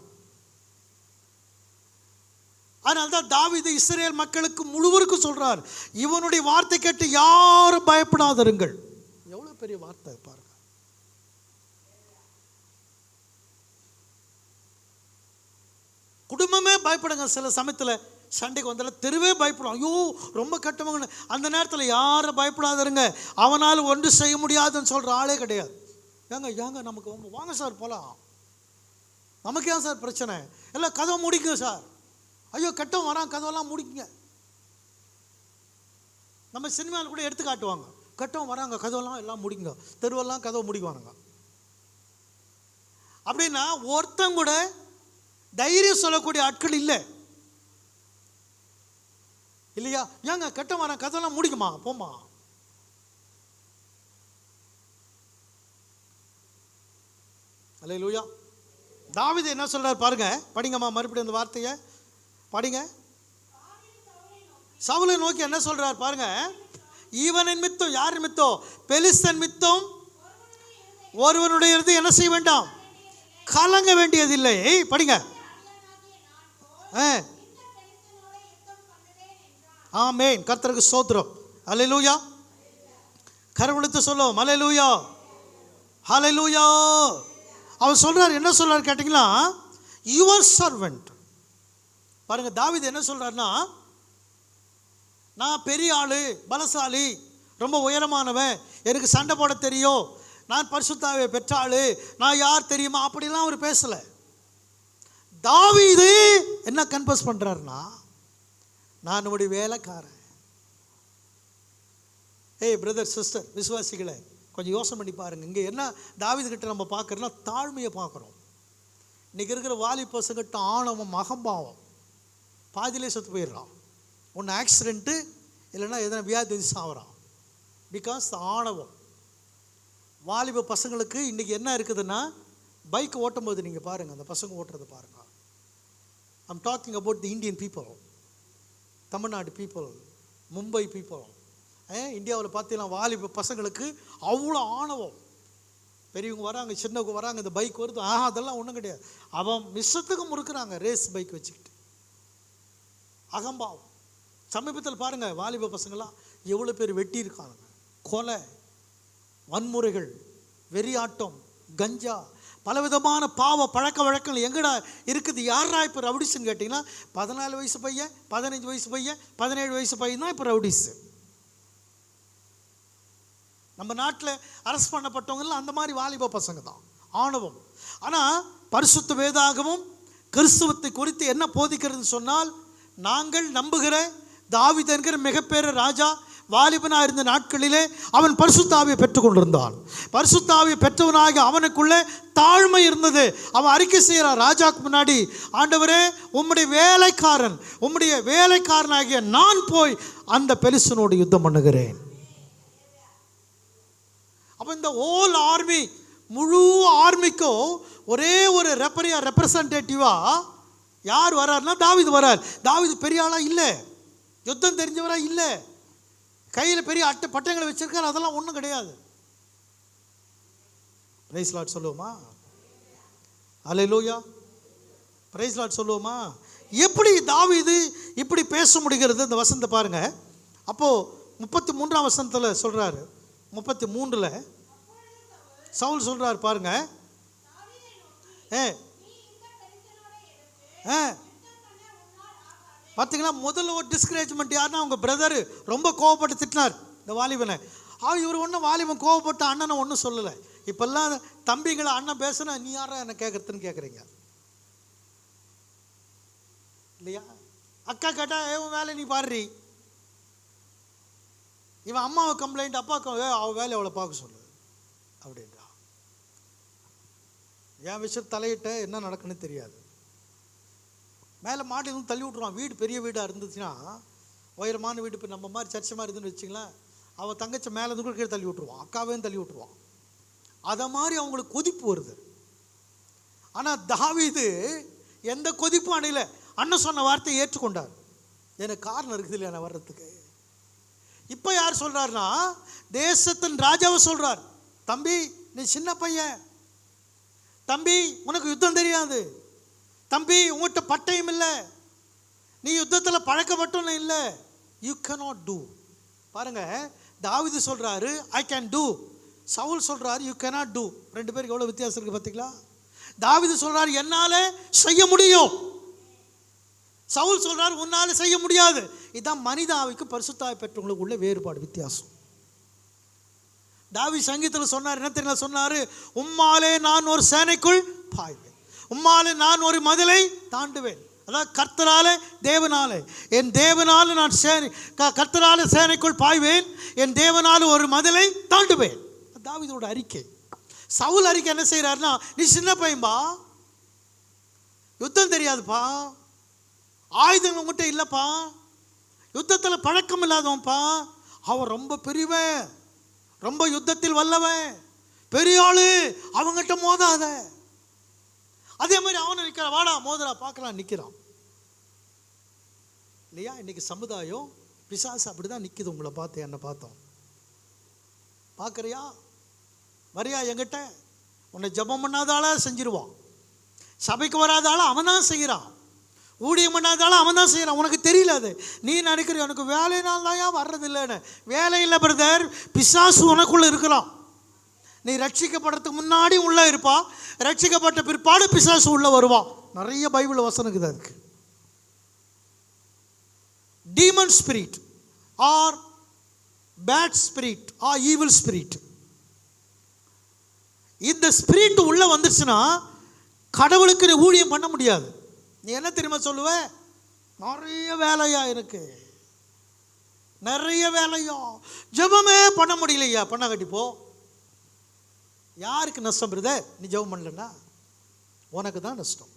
அதனால்தான் தாவீது இஸ்ரவேல் மக்களுக்கு முழுவருக்கும் சொல்றார், இவனுடைய வார்த்தை கேட்டு யாரும் பயப்படாதிருங்கள். எவ்வளவு பெரிய வார்த்தை பாருங்க. குடும்பமே பயப்படுங்க. சில சமயத்தில் சண்டைக்கு வந்தால தெருவே பயப்படும், ஐயோ ரொம்ப கட்டவங்க. அந்த நேரத்தில் யாரும் பயப்படாதருங்க, அவனால் ஒன்று செய்ய முடியாதுன்னு சொல்கிற ஆளே கிடையாது. ஏங்க நமக்கு வாங்க சார் போகலாம், நமக்கு ஏன் சார் பிரச்சனை, எல்லாம் கதவை முடிக்குங்க சார், ஐயோ கெட்டவன் வரான் கதவெல்லாம் முடிக்குங்க. நம்ம சினிமாவில் கூட எடுத்து காட்டுவாங்க, கெட்டவன் வராங்க கதவெல்லாம் எல்லாம் முடிக்குங்க, தெருவெல்லாம் கதவை முடிக்குவானுங்க. அப்படின்னா ஒருத்தங்க கூட தைரியம் சொல்லக்கூடிய ஆட்கள் இல்லை இல்லையா? ஏங்க கெட்ட வர கதெல்லாம் முடிக்குமா, போமா. அல்லேலூயா. தாவீது என்ன சொல்றார் பாருங்க, படிங்கம்மா மறுபடியும் அந்த வார்த்தையை படிங்க. சவுலை நோக்கி என்ன சொல்றார் பாருங்க, ஈவனின் மித்தம், யார் மித்தம், பெலிஸ்தன் மித்தம் ஒருவனுடைய இருந்து என்ன செய்ய வேண்டாம், கலங்க வேண்டியதில்லை. படிங்க. ஆமென். கர்த்தருக்கு ஸ்தோத்திரம். அல்லேலூயா. கரவெடுத்து சொல்லுவோம் அல்லேலூயா, அல்லேலூயா. அவர் சொல்றார், என்ன சொல்றாரு கேட்டீங்களா? Your servant. பாருங்க, தாவீது என்ன சொல்றாருன்னா, நான் பெரிய ஆளு, பலசாலி, ரொம்ப உயரமானவன், எனக்கு சண்டை போட தெரியும், நான் பரிசுத்தாவியை பெற்ற ஆளு, நான் யார் தெரியுமா, அப்படிலாம் அவர் பேசல. தாவீது என்ன கன்ஃபஸ் பண்றாருன்னா, நான் உடைய வேலைக்காரன். ஏய் பிரதர் சிஸ்டர், விசுவாசிகளை கொஞ்சம் யோசனை பண்ணி பாருங்க. இங்கே என்ன தாவீது கிட்ட நம்ம பார்க்குறோன்னா, தாழ்மையை பார்க்குறோம். இன்றைக்கி இருக்கிற வாலி பசங்கிட்ட ஆணவம், அகம்பாவம், பாதியிலே செத்து போயிடுறான். ஒன்று ஆக்சிடென்ட்டு, இல்லைன்னா எதனா வியாதி சாவறான். பிகாஸ் ஆணவம். வாலிப பசங்களுக்கு இன்றைக்கி என்ன இருக்குதுன்னா, பைக் ஓட்டும்போது நீங்கள் பாருங்கள், அந்த பசங்க ஓட்டுறதை பாருங்கள். I'm talking about the Indian people, Tamil Nadu people, Mumbai people. இந்தியாவில் பார்த்தீங்கன்னா வாலிப பசங்களுக்கு அவ்வளோ ஆணவம். பெரியவங்க வராங்க, சின்னவங்க வராங்க, இந்த பைக் வருது, அதெல்லாம் ஒன்றும் கிடையாது. அவன் மிஷத்துக்கும் முறுக்குறாங்க, ரேஸ் பைக் வச்சுக்கிட்டு. அகம்பாவம். சமீபத்தில் பாருங்கள், வாலிப பசங்களாம் எவ்வளோ பேர் வெட்டியிருக்காங்க. கொலை, வன்முறைகள், வெறியாட்டம், கஞ்சா, பலவிதமான பாவ பழக்க வழக்கங்கள் எங்கடா இருக்குது. யாரா இப்போ ரவுடிஸ்ன்னு கேட்டிங்கன்னா, 14 வயசு பையன், 15 வயசு பையன், 17 வயசு பையன் தான் இப்போ ரவுடிஸ். நம்ம நாட்டில் அரெஸ்ட் பண்ணப்பட்டவங்கலாம் அந்த மாதிரி வாலிப பசங்க தான். ஆணவம். ஆனால் பரிசுத்த வேதாகமும் கிறிஸ்துவத்தை குறித்து என்ன போதிக்கிறதுன்னு சொன்னால், நாங்கள் நம்புகிற தாவீது என்கிற மிகப்பெரிய ராஜா வாலிபனாக இருந்த நாட்களிலே அவன் பரிசுத்தாவியை பெற்றுக்கொண்டிருந்தான். பரிசுத்தாவியை பெற்றவனாக அவனுக்குள்ளே தாழ்மை இருந்தது. அவன் அறிக்கை செய்கிறான் ராஜாக்கு முன்னாடி, ஆண்டவரே, உம்முடைய வேலைக்காரனாகிய நான் போய் அந்த பெலிஸ்தனோடு யுத்தம் பண்ணுகிறேன். அப்போ இந்த ஹோல் ஆர்மி, முழு ஆர்மிக்கும் ஒரே ஒரு ரெப்ரசன்டேட்டிவாக யார் வர்றாருன்னா தாவீது வர்றார். தாவீது பெரிய ஆளாக இல்லை, யுத்தம் தெரிஞ்சவரா இல்லை, கையில் பெரிய பட்டங்களை வச்சிருக்காரு, அதெல்லாம் ஒன்றும் கிடையாது. பிரைஸ் லார்ட் சொல்லுவோமா? அல்லேலூயா. பிரைஸ் லார்ட் சொல்லுவோமா? எப்படி தாவீது இப்படி பேச முடிகிறது? இந்த வசனத்தை பாருங்க. அப்போது 33ஆம் வசனத்தில் சொல்கிறாரு. 33ல் சவுல் சொல்கிறார் பாருங்க. பார்த்தீங்களா, முதல்ல ஒரு டிஸ்கரேஜ்மெண்ட் யாருன்னா, அவங்க பிரதரு ரொம்ப கோவப்பட்டு திட்டினார் இந்த வாலிபனை. இவர் ஒன்றும் வாலிபன் கோவப்பட்ட அண்ணனை ஒன்றும் சொல்லலை. இப்போல்லாம் தம்பிங்களை அண்ணன் பேசுனா, நீ யாரா என்ன கேட்குறதுன்னு கேட்குறீங்க இல்லையா? அக்கா கேட்டால் இவன் வேலை நீ பாடுறி, இவன் அம்மாவை கம்ப்ளைண்ட், அப்பாவுக்கு அவள் வேலை அவளை பார்க்க சொல்லு அப்படின்றா. என் விஷயம் தலையிட்ட என்ன நடக்குன்னு தெரியாது. மேலே மாடி எதுவும் தள்ளி விட்ருவான். வீடு பெரிய வீடாக இருந்துச்சுன்னா, உயரமான வீடு, இப்போ நம்ம மாதிரி சர்ச்சை மாதிரி இருந்துன்னு வச்சிங்களேன், அவள் தங்கச்சி மேலே இருந்து கூட கீழே தள்ளி விட்ருவான், அக்காவையும் தள்ளி விட்ருவான். அதை மாதிரி அவங்களுக்கு கொதிப்பு வருது. ஆனால் தாவீது எந்த கொதிப்பும் அடையில. அண்ணன் சொன்ன வார்த்தையை ஏற்றுக்கொண்டார். எனக்கு காரணம் இருக்குது இல்லையா நான் வர்றதுக்கு. இப்போ யார் சொல்கிறாருன்னா, தேசத்தின் ராஜாவை சொல்கிறார், தம்பி நீ சின்ன பையன், தம்பி உனக்கு யுத்தம் தெரியாது, தம்பி உங்கள்கிட்ட பட்டயம் இல்லை, நீ யுத்தத்தில் பழக்கப்பட்டவன இல்லை, யூ cannot do. பாருங்க, தாவீது சொல்கிறாரு ஐ கேன் டூ, சவுல் சொல்கிறாரு யூ cannot do. ரெண்டு பேருக்கு எவ்வளோ வித்தியாசம் இருக்குது பார்த்தீங்களா? தாவீது சொல்கிறாரு என்னால் செய்ய முடியும், சவுல் சொல்கிறார் உன்னால் செய்ய முடியாது. இதுதான் மனித ஆவிக்கு பரிசுத்தாவி பெற்றவங்களுக்கு உள்ள வேறுபாடு, வித்தியாசம். தாவீது சங்கீதத்தில் சொன்னார், என்ன தெரியல சொன்னார், உம்மாலே நான் ஒரு சேனைக்குள் பாய்வேன், உம்மாலே நான் ஒரு மதிலை தாண்டுவேன். அதாவது கர்த்தராலே தேவனாலே, என் தேவனால நான் கர்த்தராலே சேனைக்குள் பாய்வேன், என் தேவனால ஒரு மதிலை தாண்டுவேன். தாவீதோட அறிக்கை. சவுல் அறிக்கை என்ன செய்கிறாருன்னா, நீ சின்ன பையன்பா, யுத்தம் தெரியாதுப்பா, ஆயுதங்கள் உங்கள்கிட்ட இல்லைப்பா, யுத்தத்தில் பழக்கம் இல்லாதவன்ப்பா, அவன் ரொம்ப பெரியவன், ரொம்ப யுத்தத்தில் வல்லவன், பெரிய ஆளு, அவங்ககிட்ட மோதாத. அதே மாதிரி அவனை நிற்கிறான், வாடா மோதரா பார்க்கலாம் நிற்கிறான் இல்லையா? இன்னைக்கு சமுதாயம் பிசாசு அப்படிதான் நிற்கிது. உங்களை பார்த்து என்னை பார்த்தோம், பார்க்குறியா, வரியா என்கிட்ட, உன்னை ஜபம் பண்ணாதால செஞ்சிருவான், சபைக்கு வராதால அவன் தான் செய்கிறான், ஊழியம் பண்ணாதாலும் அவன் தான் செய்கிறான், உனக்கு தெரியல. அது நீ நினைக்கிற எனக்கு வேலையினால் தான் ஏன் வர்றது இல்லைன்னு. வேலை இல்லை பிரதர், பிசாசு உனக்குள்ளே இருக்கிறான். நீ ரட்சிக்கப்படுறதுக்கு முன்னாடி உள்ளே இருப்பா, ரட்சிக்கப்பட்ட பிற்பாடு பிசாசு உள்ளே வருவான். நிறைய பைபிள் வசனம் இருக்குது அதுக்கு. Demon spirit or bad spirit or evil spirit. இந்த ஸ்பிரிட் உள்ளே வந்துருச்சுன்னா கடவுளுக்கு நீ ஊழியம் பண்ண முடியாது. நீ என்ன தெரியுமா சொல்லுவ? நிறைய வேலையா இருக்கு, நிறைய வேலையா, ஜெபமே பண்ண முடியலையா. பண்ண கட்டிப்போ. யாருக்கு நஷ்டம் பிரதர்? நீ ஜெபம் பண்ணலன்னா உனக்கு தான் நஷ்டம்.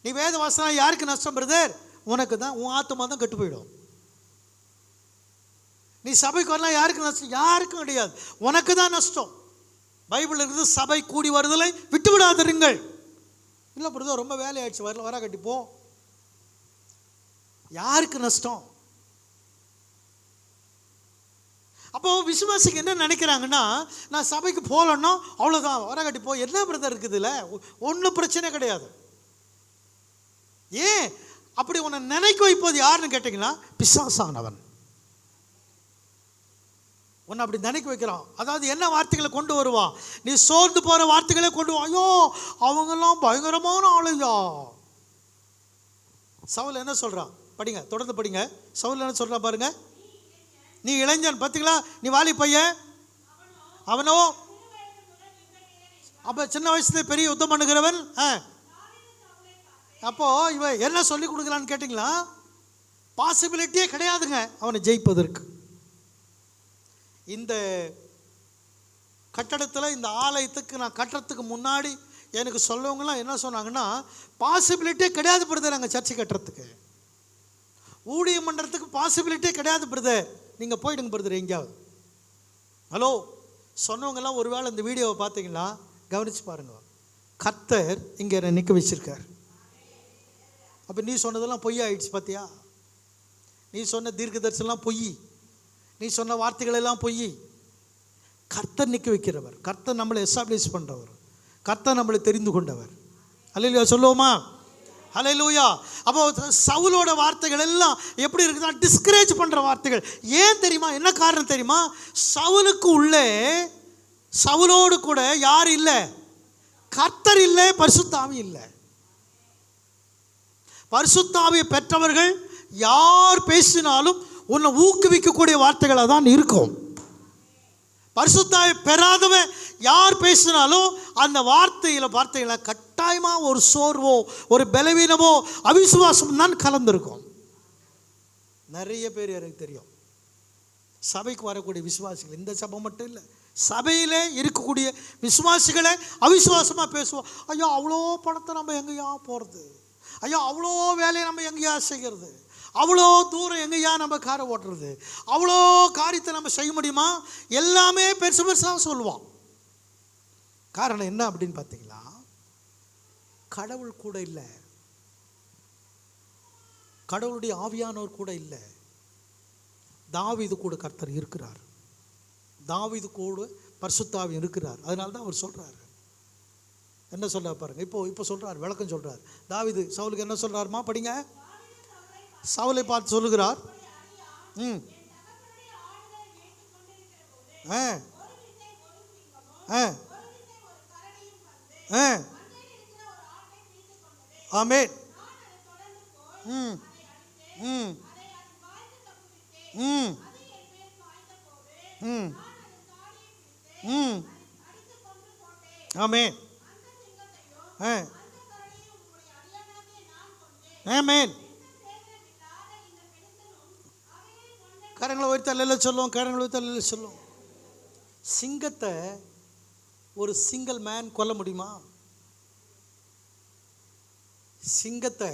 நீ வேத வாசனா யாருக்கு நஷ்டம் பிரதர்? உனக்கு தான். உன் ஆத்மா தான் கெட்டு போயிடும். நீ சபைக்கு வரலாம் யாருக்கு நஷ்டம்? யாருக்கும் கிடையாது, உனக்கு தான் நஷ்டம். பைபிள் இருக்குது, சபை கூடி வருதலை விட்டு விடாதிருங்கள். இல்லை பிரதர் ரொம்ப வேலை ஆயிடுச்சு, வர கட்டிப்போ. யாருக்கு நஷ்டம்? அப்போ விசுவாசிக்கு என்ன நினைக்கிறாங்கன்னா, நான் சபைக்கு போகலன்னா அவ்வளோதான், வர கட்டிப்போ. என்ன பிரதர் இருக்குதுல்ல, ஒன்றும் பிரச்சனை கிடையாது. ஏன் அப்படி உன்னை நினைக்க வைப்பது யாருன்னு கேட்டிங்கன்னா பிசாசானவன் உன்னை அப்படி நினைக்க வைக்கிறான். அதாவது என்ன வார்த்தைகளை கொண்டு வருவான்? நீ சோர்ந்து போகிற வார்த்தைகளை கொண்டு வா. ஐயோ அவங்கெல்லாம் பயங்கரமான ஆளுயா. சவுல் என்ன சொல்கிறான்? படிங்க, தொடர்ந்து படிங்க. சவுல் என்ன சொல்கிறான் பாருங்க. நீ இளைஞன், பார்த்தீங்களா, நீ வாலி பையன். அவனோ அப்போ சின்ன வயசுல பெரிய யுத்தம் பண்ணுகிறவன். அப்போ இவன் என்ன சொல்லி கொடுக்குறான்னு கேட்டிங்களா? பாசிபிலிட்டியே கிடையாதுங்க அவனை ஜெயிப்பதற்கு. இந்த கட்டடத்தில், இந்த ஆலயத்துக்கு நான் கட்டுறதுக்கு முன்னாடி எனக்கு சொல்லவங்களாம் என்ன சொன்னாங்கன்னா, பாசிபிலிட்டியே கிடையாது பிரதர் நாங்கள் சர்ச்சை கட்டுறதுக்கு, ஊழியம் பண்ணுறதுக்கு பாசிபிலிட்டியே கிடையாது பிரதர், நீங்கள் போயிடுங்க பிரதர் எங்கேயாவது. ஹலோ, சொன்னவங்கெல்லாம் ஒருவேளை இந்த வீடியோவை பார்த்தீங்கன்னா கவனித்து பாருங்க. கர்த்தர் இங்கே என்னை நிற்க வச்சிருக்கார். அப்போ நீ சொன்னதெல்லாம் பொய் ஆயிடுச்சு பார்த்தியா? நீ சொன்ன தீர்க்க தரிசனம்லாம் பொய், நீ சொன்ன வார்த்தைகள் எல்லாம் பொய். கர்த்தர் நிற்க வைக்கிறவர், கர்த்தர் நம்மளை எஸ்டாப்ளிஷ் பண்ணுறவர், கர்த்தர் நம்மளை தெரிந்து கொண்டவர். அல்லேலூயா சொல்லுவோமா? அல்லேலூயா. அப்போ சவுலோட வார்த்தைகள் எல்லாம் எப்படி இருக்குதா? டிஸ்கரேஜ் பண்ணுற வார்த்தைகள். ஏன் தெரியுமா? என்ன காரணம் தெரியுமா? சவுலுக்கு உள்ளே, சவுலோடு கூட யார் இல்லை? கர்த்தர் இல்லை, பரிசுத்த ஆவி இல்லை. பரிசுத்த ஆவியை பெற்றவர்கள் யார் பேசினாலும் உன்னை ஊக்குவிக்கக்கூடிய வார்த்தைகளாக தான் இருக்கும். பரிசுத்த ஆவியை பெறாதவன் யார் பேசினாலும் அந்த வார்த்தைகளை கட்டாயமாக ஒரு சோர்வோ, ஒரு பலவீனமோ, அவிசுவாசம் தான் கலந்துருக்கும். நிறைய பேர் எனக்கு தெரியும், சபைக்கு வரக்கூடிய விசுவாசிகள், இந்த சபை மட்டும் இல்லை, சபையிலே இருக்கக்கூடிய விசுவாசிகளை அவிசுவாசமாக பேசுவோம். ஐயோ அவ்வளோ பணத்தை நம்ம எங்கேயா போகிறது, ஐயோ அவ்வளோ வேலையை நம்ம எங்கேயா செய்கிறது, அவ்வளோ தூரம் எங்கேயா நம்ம காரை ஓட்டுறது, அவ்வளோ காரியத்தை நம்ம செய்ய முடியுமா? எல்லாமே பெருசு பெருசாக சொல்லுவான். காரணம் என்ன அப்படின்னு பார்த்தீங்களா? கடவுள் கூட இல்லை, கடவுளுடைய ஆவியானவர் கூட இல்லை. தாவீது கூட கர்த்தர் இருக்கிறார், தாவீது கூட பரிசுத்த ஆவி இருக்கிறார். அதனால தான் அவர் சொல்கிறார். என்ன சொல்ற பாருங்க, இப்போ சொல்றார், விளக்கம் சொல்றார். தாவீது சவுலுக்கு என்ன சொல்றாருமா? படிங்க. சவுலை பார்த்து சொல்லுகிறார், ஆமென், ஆமென், ஆமென். கரங்களை உயர்த்தி அல்லேலூயா சொல்லுவோம், கரங்களை உயர்த்தி அல்லேலூயா சொல்லுவோம். சிங்கத்தை ஒரு சிங்கிள் மேன் கொல்ல முடியுமா? சிங்கத்தை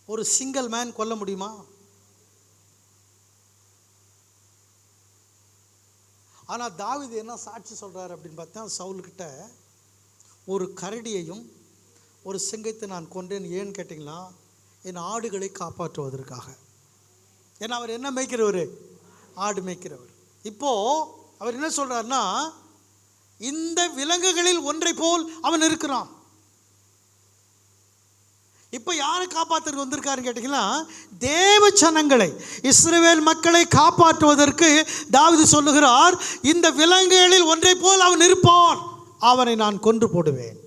ஒரு சிங்கிள் மேன் கொல்ல முடியுமா? ஆனால் தாவீது என்ன சாட்சி சொல்கிறார் அப்படின்னு பார்த்தா, சவுல்கிட்ட ஒரு கரடியையும் ஒரு சிங்கத்தை நான் கொண்டேன். ஏன்னு கேட்டிங்கன்னா, என் ஆடுகளை காப்பாற்றுவதற்காக. ஏன்னா அவர் என்ன மேய்க்கிறவர்? ஆடு மேய்க்கிறவர். இப்போது அவர் என்ன சொல்கிறார்னா, இந்த விலங்குகளில் ஒன்றை போல் அவன் இருக்கிறான். இப்போ யாரை காப்பாற்றுறது வந்திருக்காருன்னு கேட்டிங்கன்னா, தேவ ஜனங்களை, இஸ்ரவேல் மக்களை காப்பாற்றுவதற்கு தாவீது சொல்லுகிறார், இந்த விலங்குகளில் ஒன்றை போல் அவன் இருப்பான், அவனை நான் கொன்று போடுவேன்.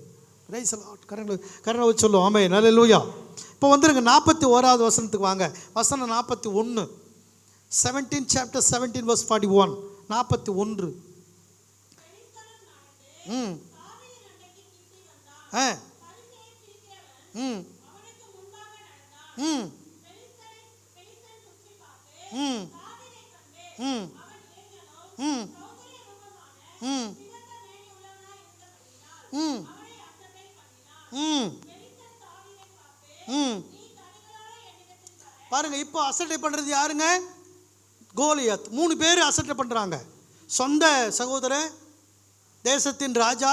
கரணை வச்சு சொல்லுவோம். ஆமென், அல்லேலூயா. இப்போ வந்துருங்க 41வது வசனத்துக்கு வாங்க. வசனம் 41, 17 chapter 17 verse 41. 41. பாருங்க, இப்போ அசட்டை பண்றது யாருங்க? கோலியாத். 3 பேர் அசட்டை பண்றாங்க. சொந்த சகோதரன், தேசத்தின் ராஜா,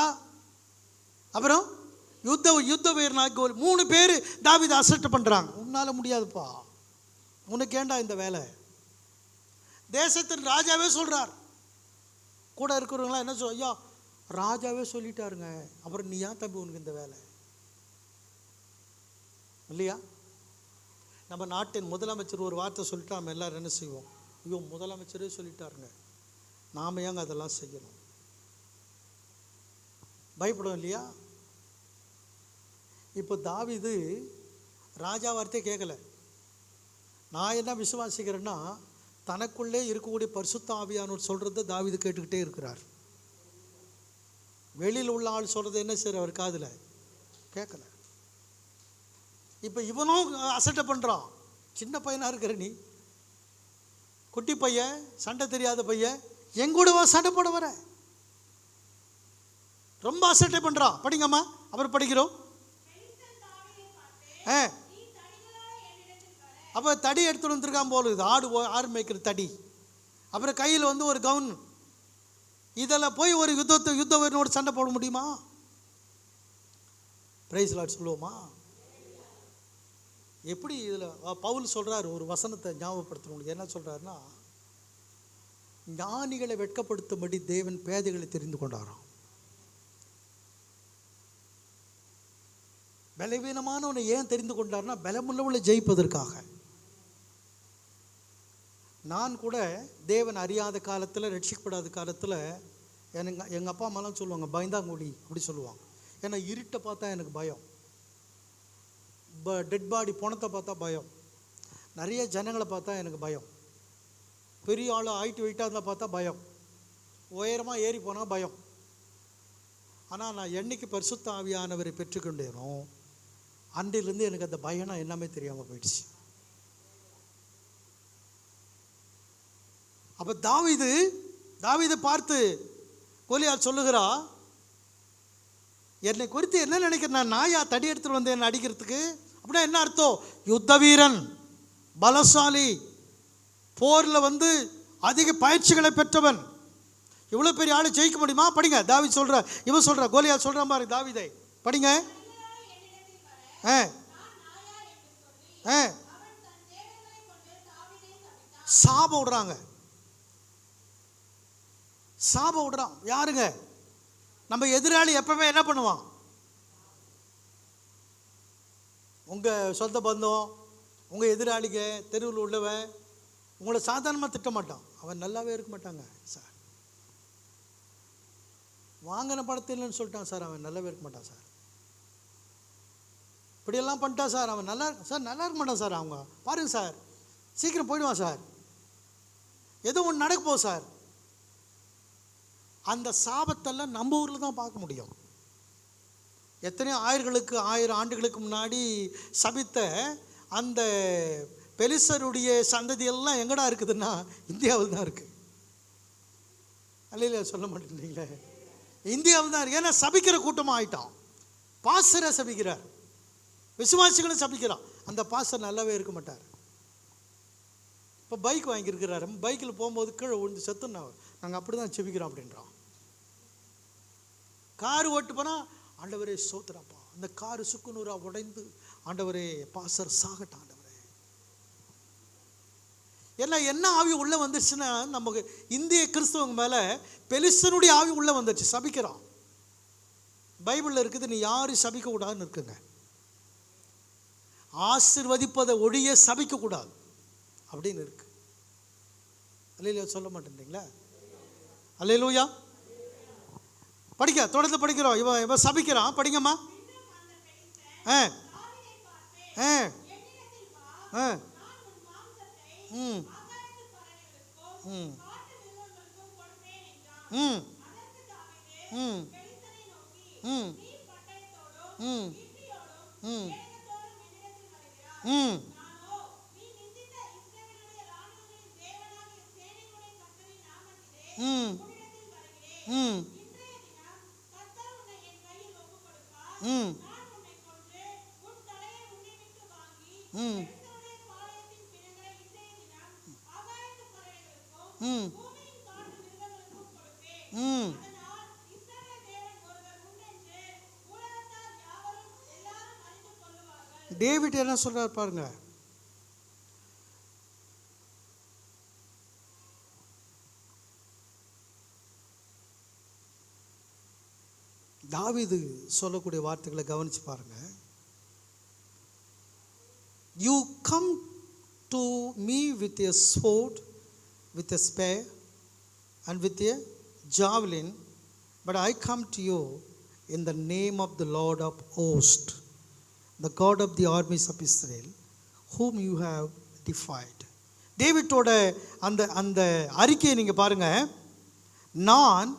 அப்புறம் யுத்த வீரனாக 3 பேர் தாவீது அசட்டை பண்றாங்க. உன்னால முடியாதுப்பா, உனக்கு ஏண்டா இந்த வேலை? தேசத்தின் ராஜாவே சொல்றார். கூட இருக்கிறவங்களாம் என்ன சொல், ஐயா ராஜாவே சொல்லிட்டாருங்க, அப்புறம் நீ ஏன் தம்பி உனக்கு இந்த வேலை இல்லையா? நம்ம நாட்டின் முதலமைச்சர் ஒரு வார்த்தை சொல்லிட்டு நம்ம எல்லாரும் என்ன செய்வோம்? ஐயோ முதலமைச்சரே சொல்லிட்டாருங்க, நாம் ஏங்க அதெல்லாம் செய்யணும்? பயப்படும் இல்லையா? இப்போ தாவீது ராஜா வார்த்தையே கேட்கல. நான் என்ன விசுவாசிக்கிறேன்னா, தனக்குள்ளே இருக்கக்கூடிய பரிசுத்த ஆவியானவர் சொல்கிறத தாவீது கேட்டுக்கிட்டே இருக்கிறார். வெளியில் உள்ள ஆள் சொல்கிறது என்ன செய்யற அவர் காதில் கேட்கல. இப்போ இவனும் அசட்டை பண்ணுறான். சின்ன பையனாக இருக்கிற நீ, குட்டி பையன், சண்டை தெரியாத பையன், எங்கூடவா சண்டை போட வர? ரொம்ப அசட்டை பண்ணுறான். படிங்கம்மா, அப்புறம் படிக்கிறோம். அப்போ தடி எடுத்துட்டு வந்துருக்கான் போல இது, ஆடு மேய்க்கிற தடி, அப்புறம் கையில் வந்து ஒரு கவுன். இதில் போய் ஒரு யுத்த வீரனோடு சண்டை போட முடியுமா? பிரைஸ் லார்ட் சொல்லுவோமா? எப்படி இதில் பவுல் சொல்கிறார், ஒரு வசனத்தை ஞாபகப்படுத்தணும். என்ன சொல்கிறாருன்னா, ஞானிகளை வெட்கப்படுத்தும்படி தேவன் பேதைகளை தெரிந்து கொண்டாராம். பலவீனமானவனை ஏன் தெரிந்து கொண்டார்னா, பலமுள்ளவளை ஜெயிப்பதற்காக. நான் கூட தேவன் அறியாத காலத்தில், ரட்சிக்கப்படாத காலத்தில் எங்கள் அப்பா அம்மாலாம் சொல்லுவாங்க பயந்தாங்குழி அப்படி சொல்லுவாங்க. ஏன்னா இருட்டை பார்த்தா எனக்கு பயம், டெட் பாடி பணத்தை பார்த்தா பயம், நிறைய ஜனங்களை பார்த்தா எனக்கு பயம், பெரிய ஆள் ஹைட் வெயிட்டாக இருந்தால் பார்த்தா பயம், உயரமாக ஏறி போனால் பயம். ஆனால் நான் என்னைக்கு பரிசுத்த ஆவியானவரை பெற்றுக்கொண்டேனோ அன்றிலிருந்து எனக்கு அந்த பயம்னா எல்லாமே தெரியாமல் போயிடுச்சு. அப்போ தாவீதை பார்த்து கோலியாத் சொல்லுகிறா, என்னை குறித்து என்ன நினைக்கிறேன்? நான் நாயா தடி எடுத்துட்டு வந்தேன் என்னை அடிக்கிறதுக்கு? அப்படின்னா என்ன அர்த்தம்? யுத்த வீரன், பலசாலி, போரில் வந்து அதிக பயிற்சிகளை பெற்றவன். இவ்வளோ பெரிய ஆளை ஜெயிக்க முடியுமா? படிங்க, தாவீது சொல்ற, இவன் சொல்ற, கோலியாத் சொல்ற மாதிரி தாவீதை படிங்க. சாபம் விடுறாங்க, சாபம் விடுறான். யாருங்க? நம்ம எதிராளி எப்பவுமே என்ன பண்ணுவான்? உங்கள் சொந்த பந்தம், உங்கள் எதிராளிங்க, தெருவில் உள்ளவன் உங்களை சாதாரணமாக திட்ட மாட்டான். அவன் நல்லாவே இருக்க மாட்டாங்க சார். வாங்கின படத்தில் இல்லைன்னு சொல்லிட்டான் சார், அவன் நல்லாவே இருக்க மாட்டான் சார். இப்படியெல்லாம் பண்ணிட்டான் சார், அவன் நல்லா இருக்க மாட்டான் சார். அவங்க பாருங்க சார், சீக்கிரம் போயிடுவான் சார், ஏதோ ஒன்று நடக்க போகுது சார். அந்த சாபத்தெல்லாம் நம்ம ஊரில் தான் பார்க்க முடியும். எத்தனையோ ஆயிரம் ஆண்டுகளுக்கு முன்னாடி சபித்த அந்த பெலிஸ்தருடைய சந்ததியெல்லாம் எங்கடா இருக்குதுன்னா இந்தியாவில் தான் இருக்குது. அல்லையில சொல்ல மாட்டேங்களே, இந்தியாவில் தான் இருக்குது. ஏன்னா சபிக்கிற கூட்டமாக ஆயிட்டான். பாஸ்டரை சபிக்கிறார், விசுவாசிகளும் சபிக்கிறான். அந்த பாஸ்டர் நல்லாவே இருக்க மாட்டார். இப்போ பைக் வாங்கியிருக்கிறாரு, பைக்கில் போகும்போது கீழே விழுந்து செத்துன்னா நாங்கள் அப்படி தான் செபிக்கிறோம் அப்படின்றான். கார் ஓட்டு போனால் ஆண்டவரே சோத்துறாப்பா, அந்த காரு சுக்குநூறா உடைந்து ஆண்டவரே பாஸ்டர் சாகட்டும் ஆண்டவரே. எல்லாம் என்ன ஆவி உள்ளே வந்துருச்சுன்னா, நமக்கு இந்திய கிறிஸ்தவங்க மேலே பெலிஸ்தனுடைய ஆவி உள்ளே வந்துருச்சு, சபிக்கிறான். பைபிளில் இருக்குது, நீ யாரும் சபிக்க கூடாதுன்னு இருக்குங்க. ஆசீர்வதிப்பதை ஒழிய சபிக்க கூடாது அப்படின்னு இருக்கு. அல்லேலூயா சொல்ல மாட்டேன்றீங்களா? அல்லேலூயா. படிக்க தொடர்ந்து படிக்கிறோம். இவன் சபிக்கிறான். படிங்கம்மா. டேவிட் என்ன சொல்றார் பாருங்க. தாவீது சொல்லக்கூடிய வார்த்தைகளை கவனிச்சு பாருங்க. You come to me with a sword, with a spear and with a javelin, but I come to you in the name of the Lord of hosts, the God of the armies of Israel, whom you have defied. டேவிட்டோட அந்த அறிக்கையை நீங்க பாருங்க. நான்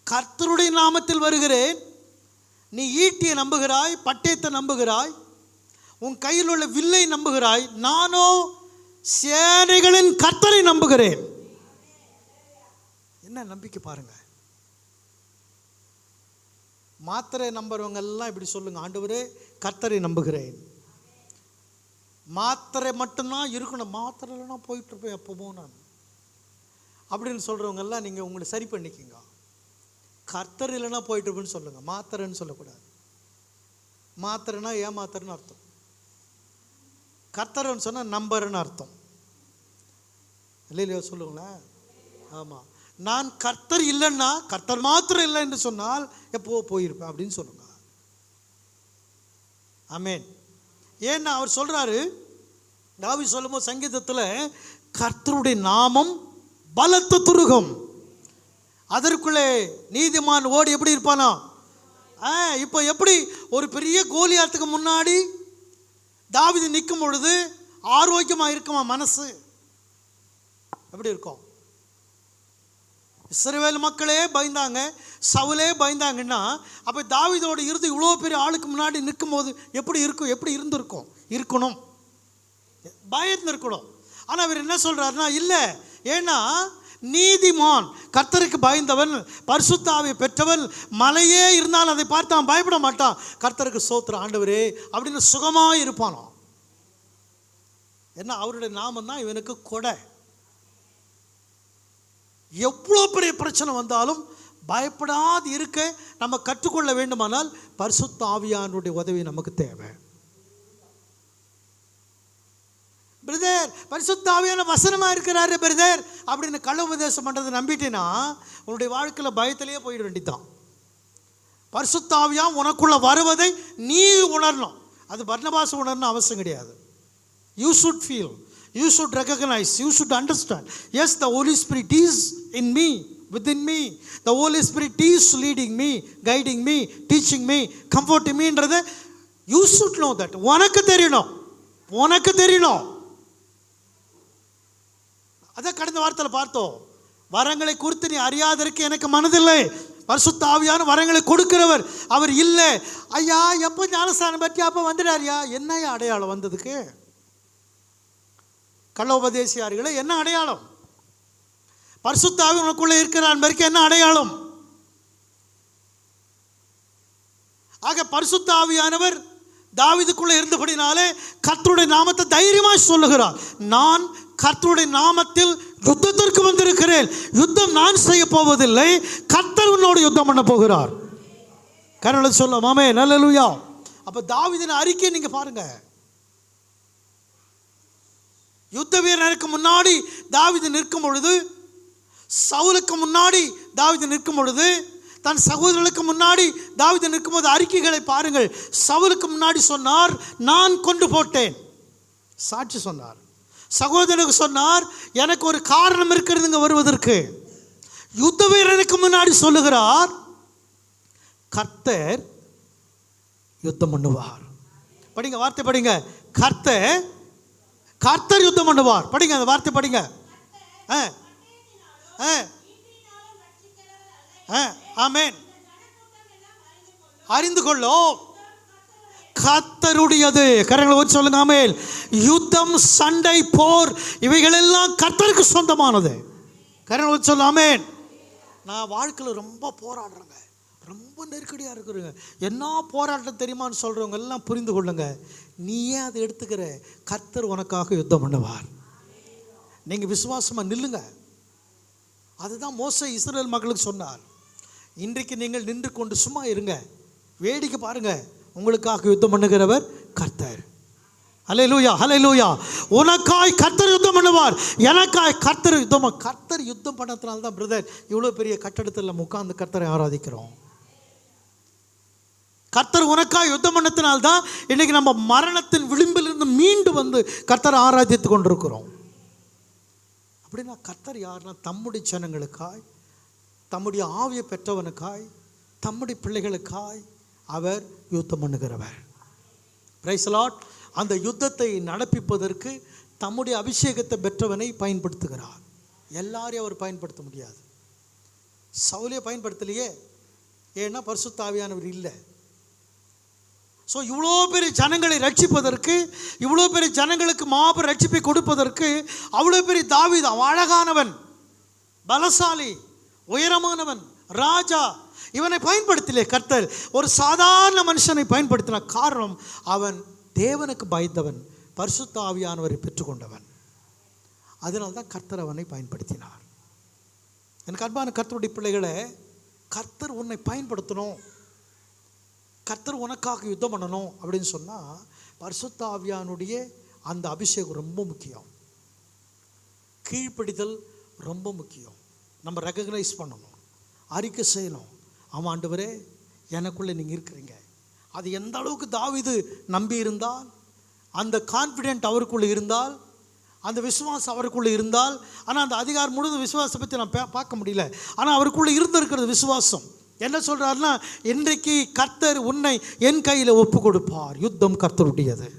கர்த்தருடைய நாமத்தில் வருகிறேன். நீ ஈட்டியை நம்புகிறாய், பட்டயத்தை நம்புகிறாய், உன் கையில் உள்ள வில்லை நம்புகிறாய். நானோ சேனைகளின் கர்த்தரை நம்புகிறேன். என்ன நம்பிக்கை பாருங்க. மாத்திரை நம்புறவங்க எல்லாம் இப்படி சொல்லுங்க, ஆண்டவரே கர்த்தரை நம்புகிறேன். மாத்திரை மட்டும்தான் இருக்கணும், மாத்திரை இல்லைன்னா போயிட்டு இருப்பேன் எப்பவும் நான் அப்படின்னு சொல்றவங்க எல்லாம் நீங்க உங்களை சரி பண்ணிக்கங்க. கர்த்தர் இல்லைன்னா போயிட்டு இருப்பேன்னு சொல்லுங்க, மாத்திரைன்னு சொல்லக்கூடாது. மாத்திரைன்னா ஏமாத்திரன்னு அர்த்தம். கர்த்தர்ன்னு சொன்னால் நம்பர்னு அர்த்தம். இல்லையா சொல்லுங்களேன்? ஆமாம். நான் கர்த்தர் இல்லைன்னா, கர்த்தர் மாத்திரம் இல்லை என்று சொன்னால் எப்போ போயிருப்பேன் அப்படின்னு சொல்லுங்க. ஆமென். ஏன்னா அவர் சொல்றாரு, தாவீது சொல்லும்போது சங்கீதத்தில், கர்த்தருடைய நாமம் பலத்த துருகம், அதற்குள்ளே நீதிமான் ஓடி எப்படி இருப்பானா. இப்போ எப்படி ஒரு பெரிய கோலியாத்துக்கு முன்னாடி தாவீது நிற்கும் பொழுது ஆரோக்கியமாக இருக்குமா மனசு? எப்படி இருக்கும்? இஸ்ரவேல் மக்களே பயந்தாங்க, சவுலே பயந்தாங்கன்னா, அப்போ தாவீதோட இருந்து இவ்வளோ பெரிய ஆளுக்கு முன்னாடி நிற்கும் போது எப்படி இருக்கும்? எப்படி இருக்கணும், பயந்து இருக்கணும். ஆனால் அவர் என்ன சொல்றாருன்னா, இல்லை, ஏன்னா நீதிமான், கர்த்தருக்கு பயந்தவன், பரிசுத்த ஆவியை பெற்றவன், மலையே இருந்தாலும் அதை பார்த்து அவன் பயப்பட மாட்டான். கர்த்தருக்கு ஸ்தோத்திரம் ஆண்டவரே அப்படின்னு சுகமாக இருப்பானோ. என்ன, அவருடைய நாமம் தான் இவனுக்கு கொடை. எவ்வளோ பெரிய பிரச்சனை வந்தாலும் பயப்படாது இருக்க நம்ம கற்றுக்கொள்ள வேண்டுமானால் பரிசுத்த ஆவியானுடைய உதவி நமக்கு தேவை. பிரதர், பரிசுத்த ஆவியான வசனமாக இருக்கிறாரு பிரதர் அப்படின்னு கள்ள உபதேசம் பண்ணுறதை நம்பிட்டேன்னா உன்னுடைய வாழ்க்கையில் பயத்திலேயே போயிட வேண்டியதான். பரிசுத்த ஆவியான் உனக்குள்ள வருவதை நீ உணரணும். அது பர்னபாஸ் உணரணும் அவசியம் கிடையாது. You should feel, you should recognize, you should understand. Yes, the Holy Spirit is in me, within me. The Holy Spirit is leading me, guiding me, teaching me, comforting me. You should know that. உனக்கு தெரியணும். அதான் கடந்த வாரத்தில் பார்த்தோம். வரங்களை குறித்து நீ அறியாதற்கு எனக்கு மனதில்லை. பரிசுத்த ஆவியான வரங்களை கொடுக்கிறவர் அவர் இல்லை. ஐயா எப்போ ஞானஸ்தானம் பற்றி அப்போ வந்துடாரியா? என்னையா அடையாளம் வந்ததுக்கு? கள்ள உபதேசியார்களே, என்ன அடையாளம்? பரிசுத்த ஆவி உனக்குள்ளே இருக்கிறார் என்பதற்கு என்ன அடையாளம்? ஆக பரிசுத்த ஆவியானவர் தாவீதுக்குள்ளே இருந்தபடினாலே கர்த்தருடைய நாமத்தை தைரியமாக சொல்லுகிறார். நான் கர்த்தருடைய நாமத்தில் யுத்தத்திற்கு வந்திருக்கிறேன். யுத்தம் நான் செய்ய போவதில்லை, கர்த்தர் உன்னோடு யுத்தம் பண்ண போகிறார். கர்த்தர் சொல்ல மாமே அல்லேலூயா. அப்ப தாவீதின் அறிக்கை நீங்க பாருங்க. யுத்த வீரனுக்கு முன்னாடி தாவீது நிற்கும் பொழுது, சவுலுக்கு முன்னாடி தாவீது நிற்கும் பொழுது, தன் சகோதரர்களுக்கு முன்னாடி தாவீது நிற்கும்போது அறிக்கைகளை பாருங்கள். சவுலுக்கு முன்னாடி சொன்னார், நான் கொண்டு போட்டேன், சாட்சி சொன்னார். சகோதரனுக்கு சொன்னார், எனக்கு ஒரு காரணம் இருக்கிறதுங்க வருவதற்கு. யுத்த வீரனுக்கு முன்னாடி சொல்லுகிறார், கர்த்தர் யுத்தம் பண்ணுவார். படிங்க, வார்த்தை படிங்க. கர்த்தர் யுத்தம் பண்ணுவார். படிங்க, அந்த வார்த்தை படிங்க. ஆமென். அறிந்து கொள்ளும் கர்த்தருடையது. கரங்களை வச்சு சொல்லுங்க, ஆமென். யுத்தம், சண்டை, போர் இவைகளெல்லாம் கர்த்தருக்கு சொந்தமானது. கரங்களை வச்சு சொல்லுங்க, ஆமென். நான் வாழ்க்கையில் ரொம்ப போராடுறேங்க, ரொம்ப நெருக்கடியாக இருக்கிறேங்க, என்ன போராட்டம் தெரியுமான்னு சொல்கிறவங்க எல்லாம் புரிந்து கொள்ளுங்க. நீயே அதை எடுத்துக்கிற, கர்த்தர் உனக்காக யுத்தம் பண்ணுவார். நீங்கள் விசுவாசமாக நில்லுங்க. அதுதான் மோசே இஸ்ரவேல் மக்களுக்கு சொன்னார். இன்றைக்கு நீங்கள் நின்று கொண்டு சும்மா இருங்க, வேடிக்கை பாருங்க, உங்களுக்காக யுத்தம் பண்ணுகிறவர் கர்த்தர். ஹல்லேலூயா, ஹல்லேலூயா. உனக்காய் கர்த்தர் யுத்தம் பண்ணுவார், எனக்காய் கர்த்தர் யுத்தம். கர்த்தர் யுத்தம் பண்ணதுனால தான் பிரதர் இவ்வளோ பெரிய கட்டடத்தில் நம்ம உட்கார்ந்து கர்த்தரை ஆராதிக்கிறோம். கர்த்தர் உனக்காய் யுத்தம் பண்ணத்தினால்தான் இன்னைக்கு நம்ம மரணத்தின் விளிம்பிலிருந்து மீண்டு வந்து கர்த்தரை ஆராதித்து கொண்டிருக்கிறோம். அப்படின்னா கர்த்தர் யாருன்னா, தம்முடைய ஜனங்களுக்காய், தம்முடைய ஆவியை பெற்றவனுக்காய், தம்முடைய பிள்ளைகளுக்காய் அவர் யுத்தம் பண்ணுகிறவர். Praise the lord. அந்த யுத்தத்தை நடப்பிப்பதற்கு தம்முடைய அபிஷேகத்தை பெற்றவனை பயன்படுத்துகிறார். எல்லாரையும் அவர் பயன்படுத்த முடியாது. சவுலே பயன்படுத்தலையே, ஏன்னா பரிசுத்த ஆவியானவர் இல்லை. ஸோ இவ்வளோ பெரிய ஜனங்களை ரட்சிப்பதற்கு, இவ்வளோ பெரிய ஜனங்களுக்கு மாபெரும் ரட்சிப்பை கொடுப்பதற்கு அவ்வளோ பெரிய தாவீது, அழகானவன், பலசாலி, உயரமானவன், ராஜா, இவனை பயன்படுத்தலே கர்த்தர். ஒரு சாதாரண மனுஷனை பயன்படுத்தின காரணம், அவன் தேவனுக்கு பயந்தவன், பரிசுத்த ஆவியானவரை பெற்றுக்கொண்டவன். அதனால தான் கர்த்தர் அவனை பயன்படுத்தினார். எனக்கு அன்பான கர்த்தருடைய பிள்ளைகளை, கர்த்தர் உன்னை பயன்படுத்தணும், கர்த்தர் உனக்காக யுத்தம் பண்ணணும் அப்படின்னு சொன்னால், பரிசுத்த ஆவியானுடைய அந்த அபிஷேகம் ரொம்ப முக்கியம். கீழ்ப்படிதல் ரொம்ப முக்கியம். நம்ம ரெகக்னைஸ் பண்ணணும், அறிக்கை செய்யணும். ஆமாம் ஆண்டவரே, எனக்குள்ளே நீங்கள் இருக்கிறீங்க. அது எந்த அளவுக்கு தாவீது நம்பி இருந்தால், அந்த கான்ஃபிடென்ட் அவருக்குள்ளே இருந்தால், அந்த விசுவாசம் அவருக்குள்ளே இருந்தால், ஆனால் அந்த அதிகாரம் முழுது விசுவாசத்தை பற்றி நான் பார்க்க முடியல, ஆனால் அவருக்குள்ளே இருந்திருக்கிறது விசுவாசம். என்ன சொல்கிறாருன்னா, இன்றைக்கு கர்த்தர் உன்னை என் கையில் ஒப்பு கொடுப்பார், யுத்தம் கர்த்தருடையது.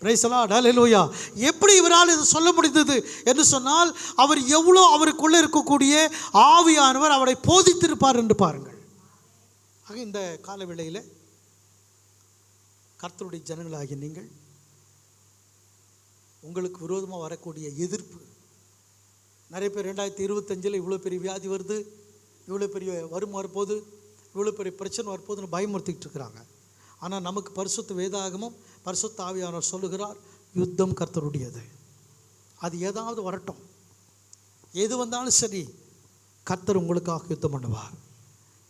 பிரைஸ் தி லார்ட், ஹல்லேலூயா. எப்படி இவரால் இது சொல்ல முடிந்தது என்று சொன்னால், அவர் எவ்வளோ அவருக்குள்ளே இருக்கக்கூடிய ஆவியானவர் அவரை போதித்திருப்பார் என்று பாருங்கள். ஆக இந்த காலவேளையில் கர்த்தருடைய ஜனங்களாகிய நீங்கள், உங்களுக்கு விரோதமாக வரக்கூடிய எதிர்ப்பு, நிறைய பேர் 2025 இவ்வளோ பெரிய வியாதி வருது, இவ்வளோ பெரிய வறுமை வரப்போகுது, இவ்வளோ பெரிய பிரச்சனை வரப்போகுதுன்னு பயமுறுத்திக்கிட்டு இருக்கிறாங்க. ஆனால் நமக்கு பரிசுத்த வேதாகமும் பரிசுத்த ஆவியானவர் சொல்லுகிறார், யுத்தம் கர்த்தருடையது. அது ஏதாவது வரட்டும், எது வந்தாலும் சரி, கர்த்தர் உங்களுக்காக யுத்தம் பண்ணுவார்,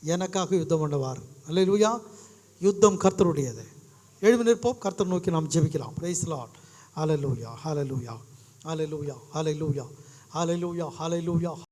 எனக்காக யுத்தம் பண்ணுவார். அல்லேலூயா. யுத்தம் கர்த்தருடையது. எழுந்து நிற்போம், கர்த்தர் நோக்கி நாம் ஜெபிக்கலாம். Price the Lord. Hallelujah, hallelujah, hallelujah, hallelujah, hallelujah, hallelujah.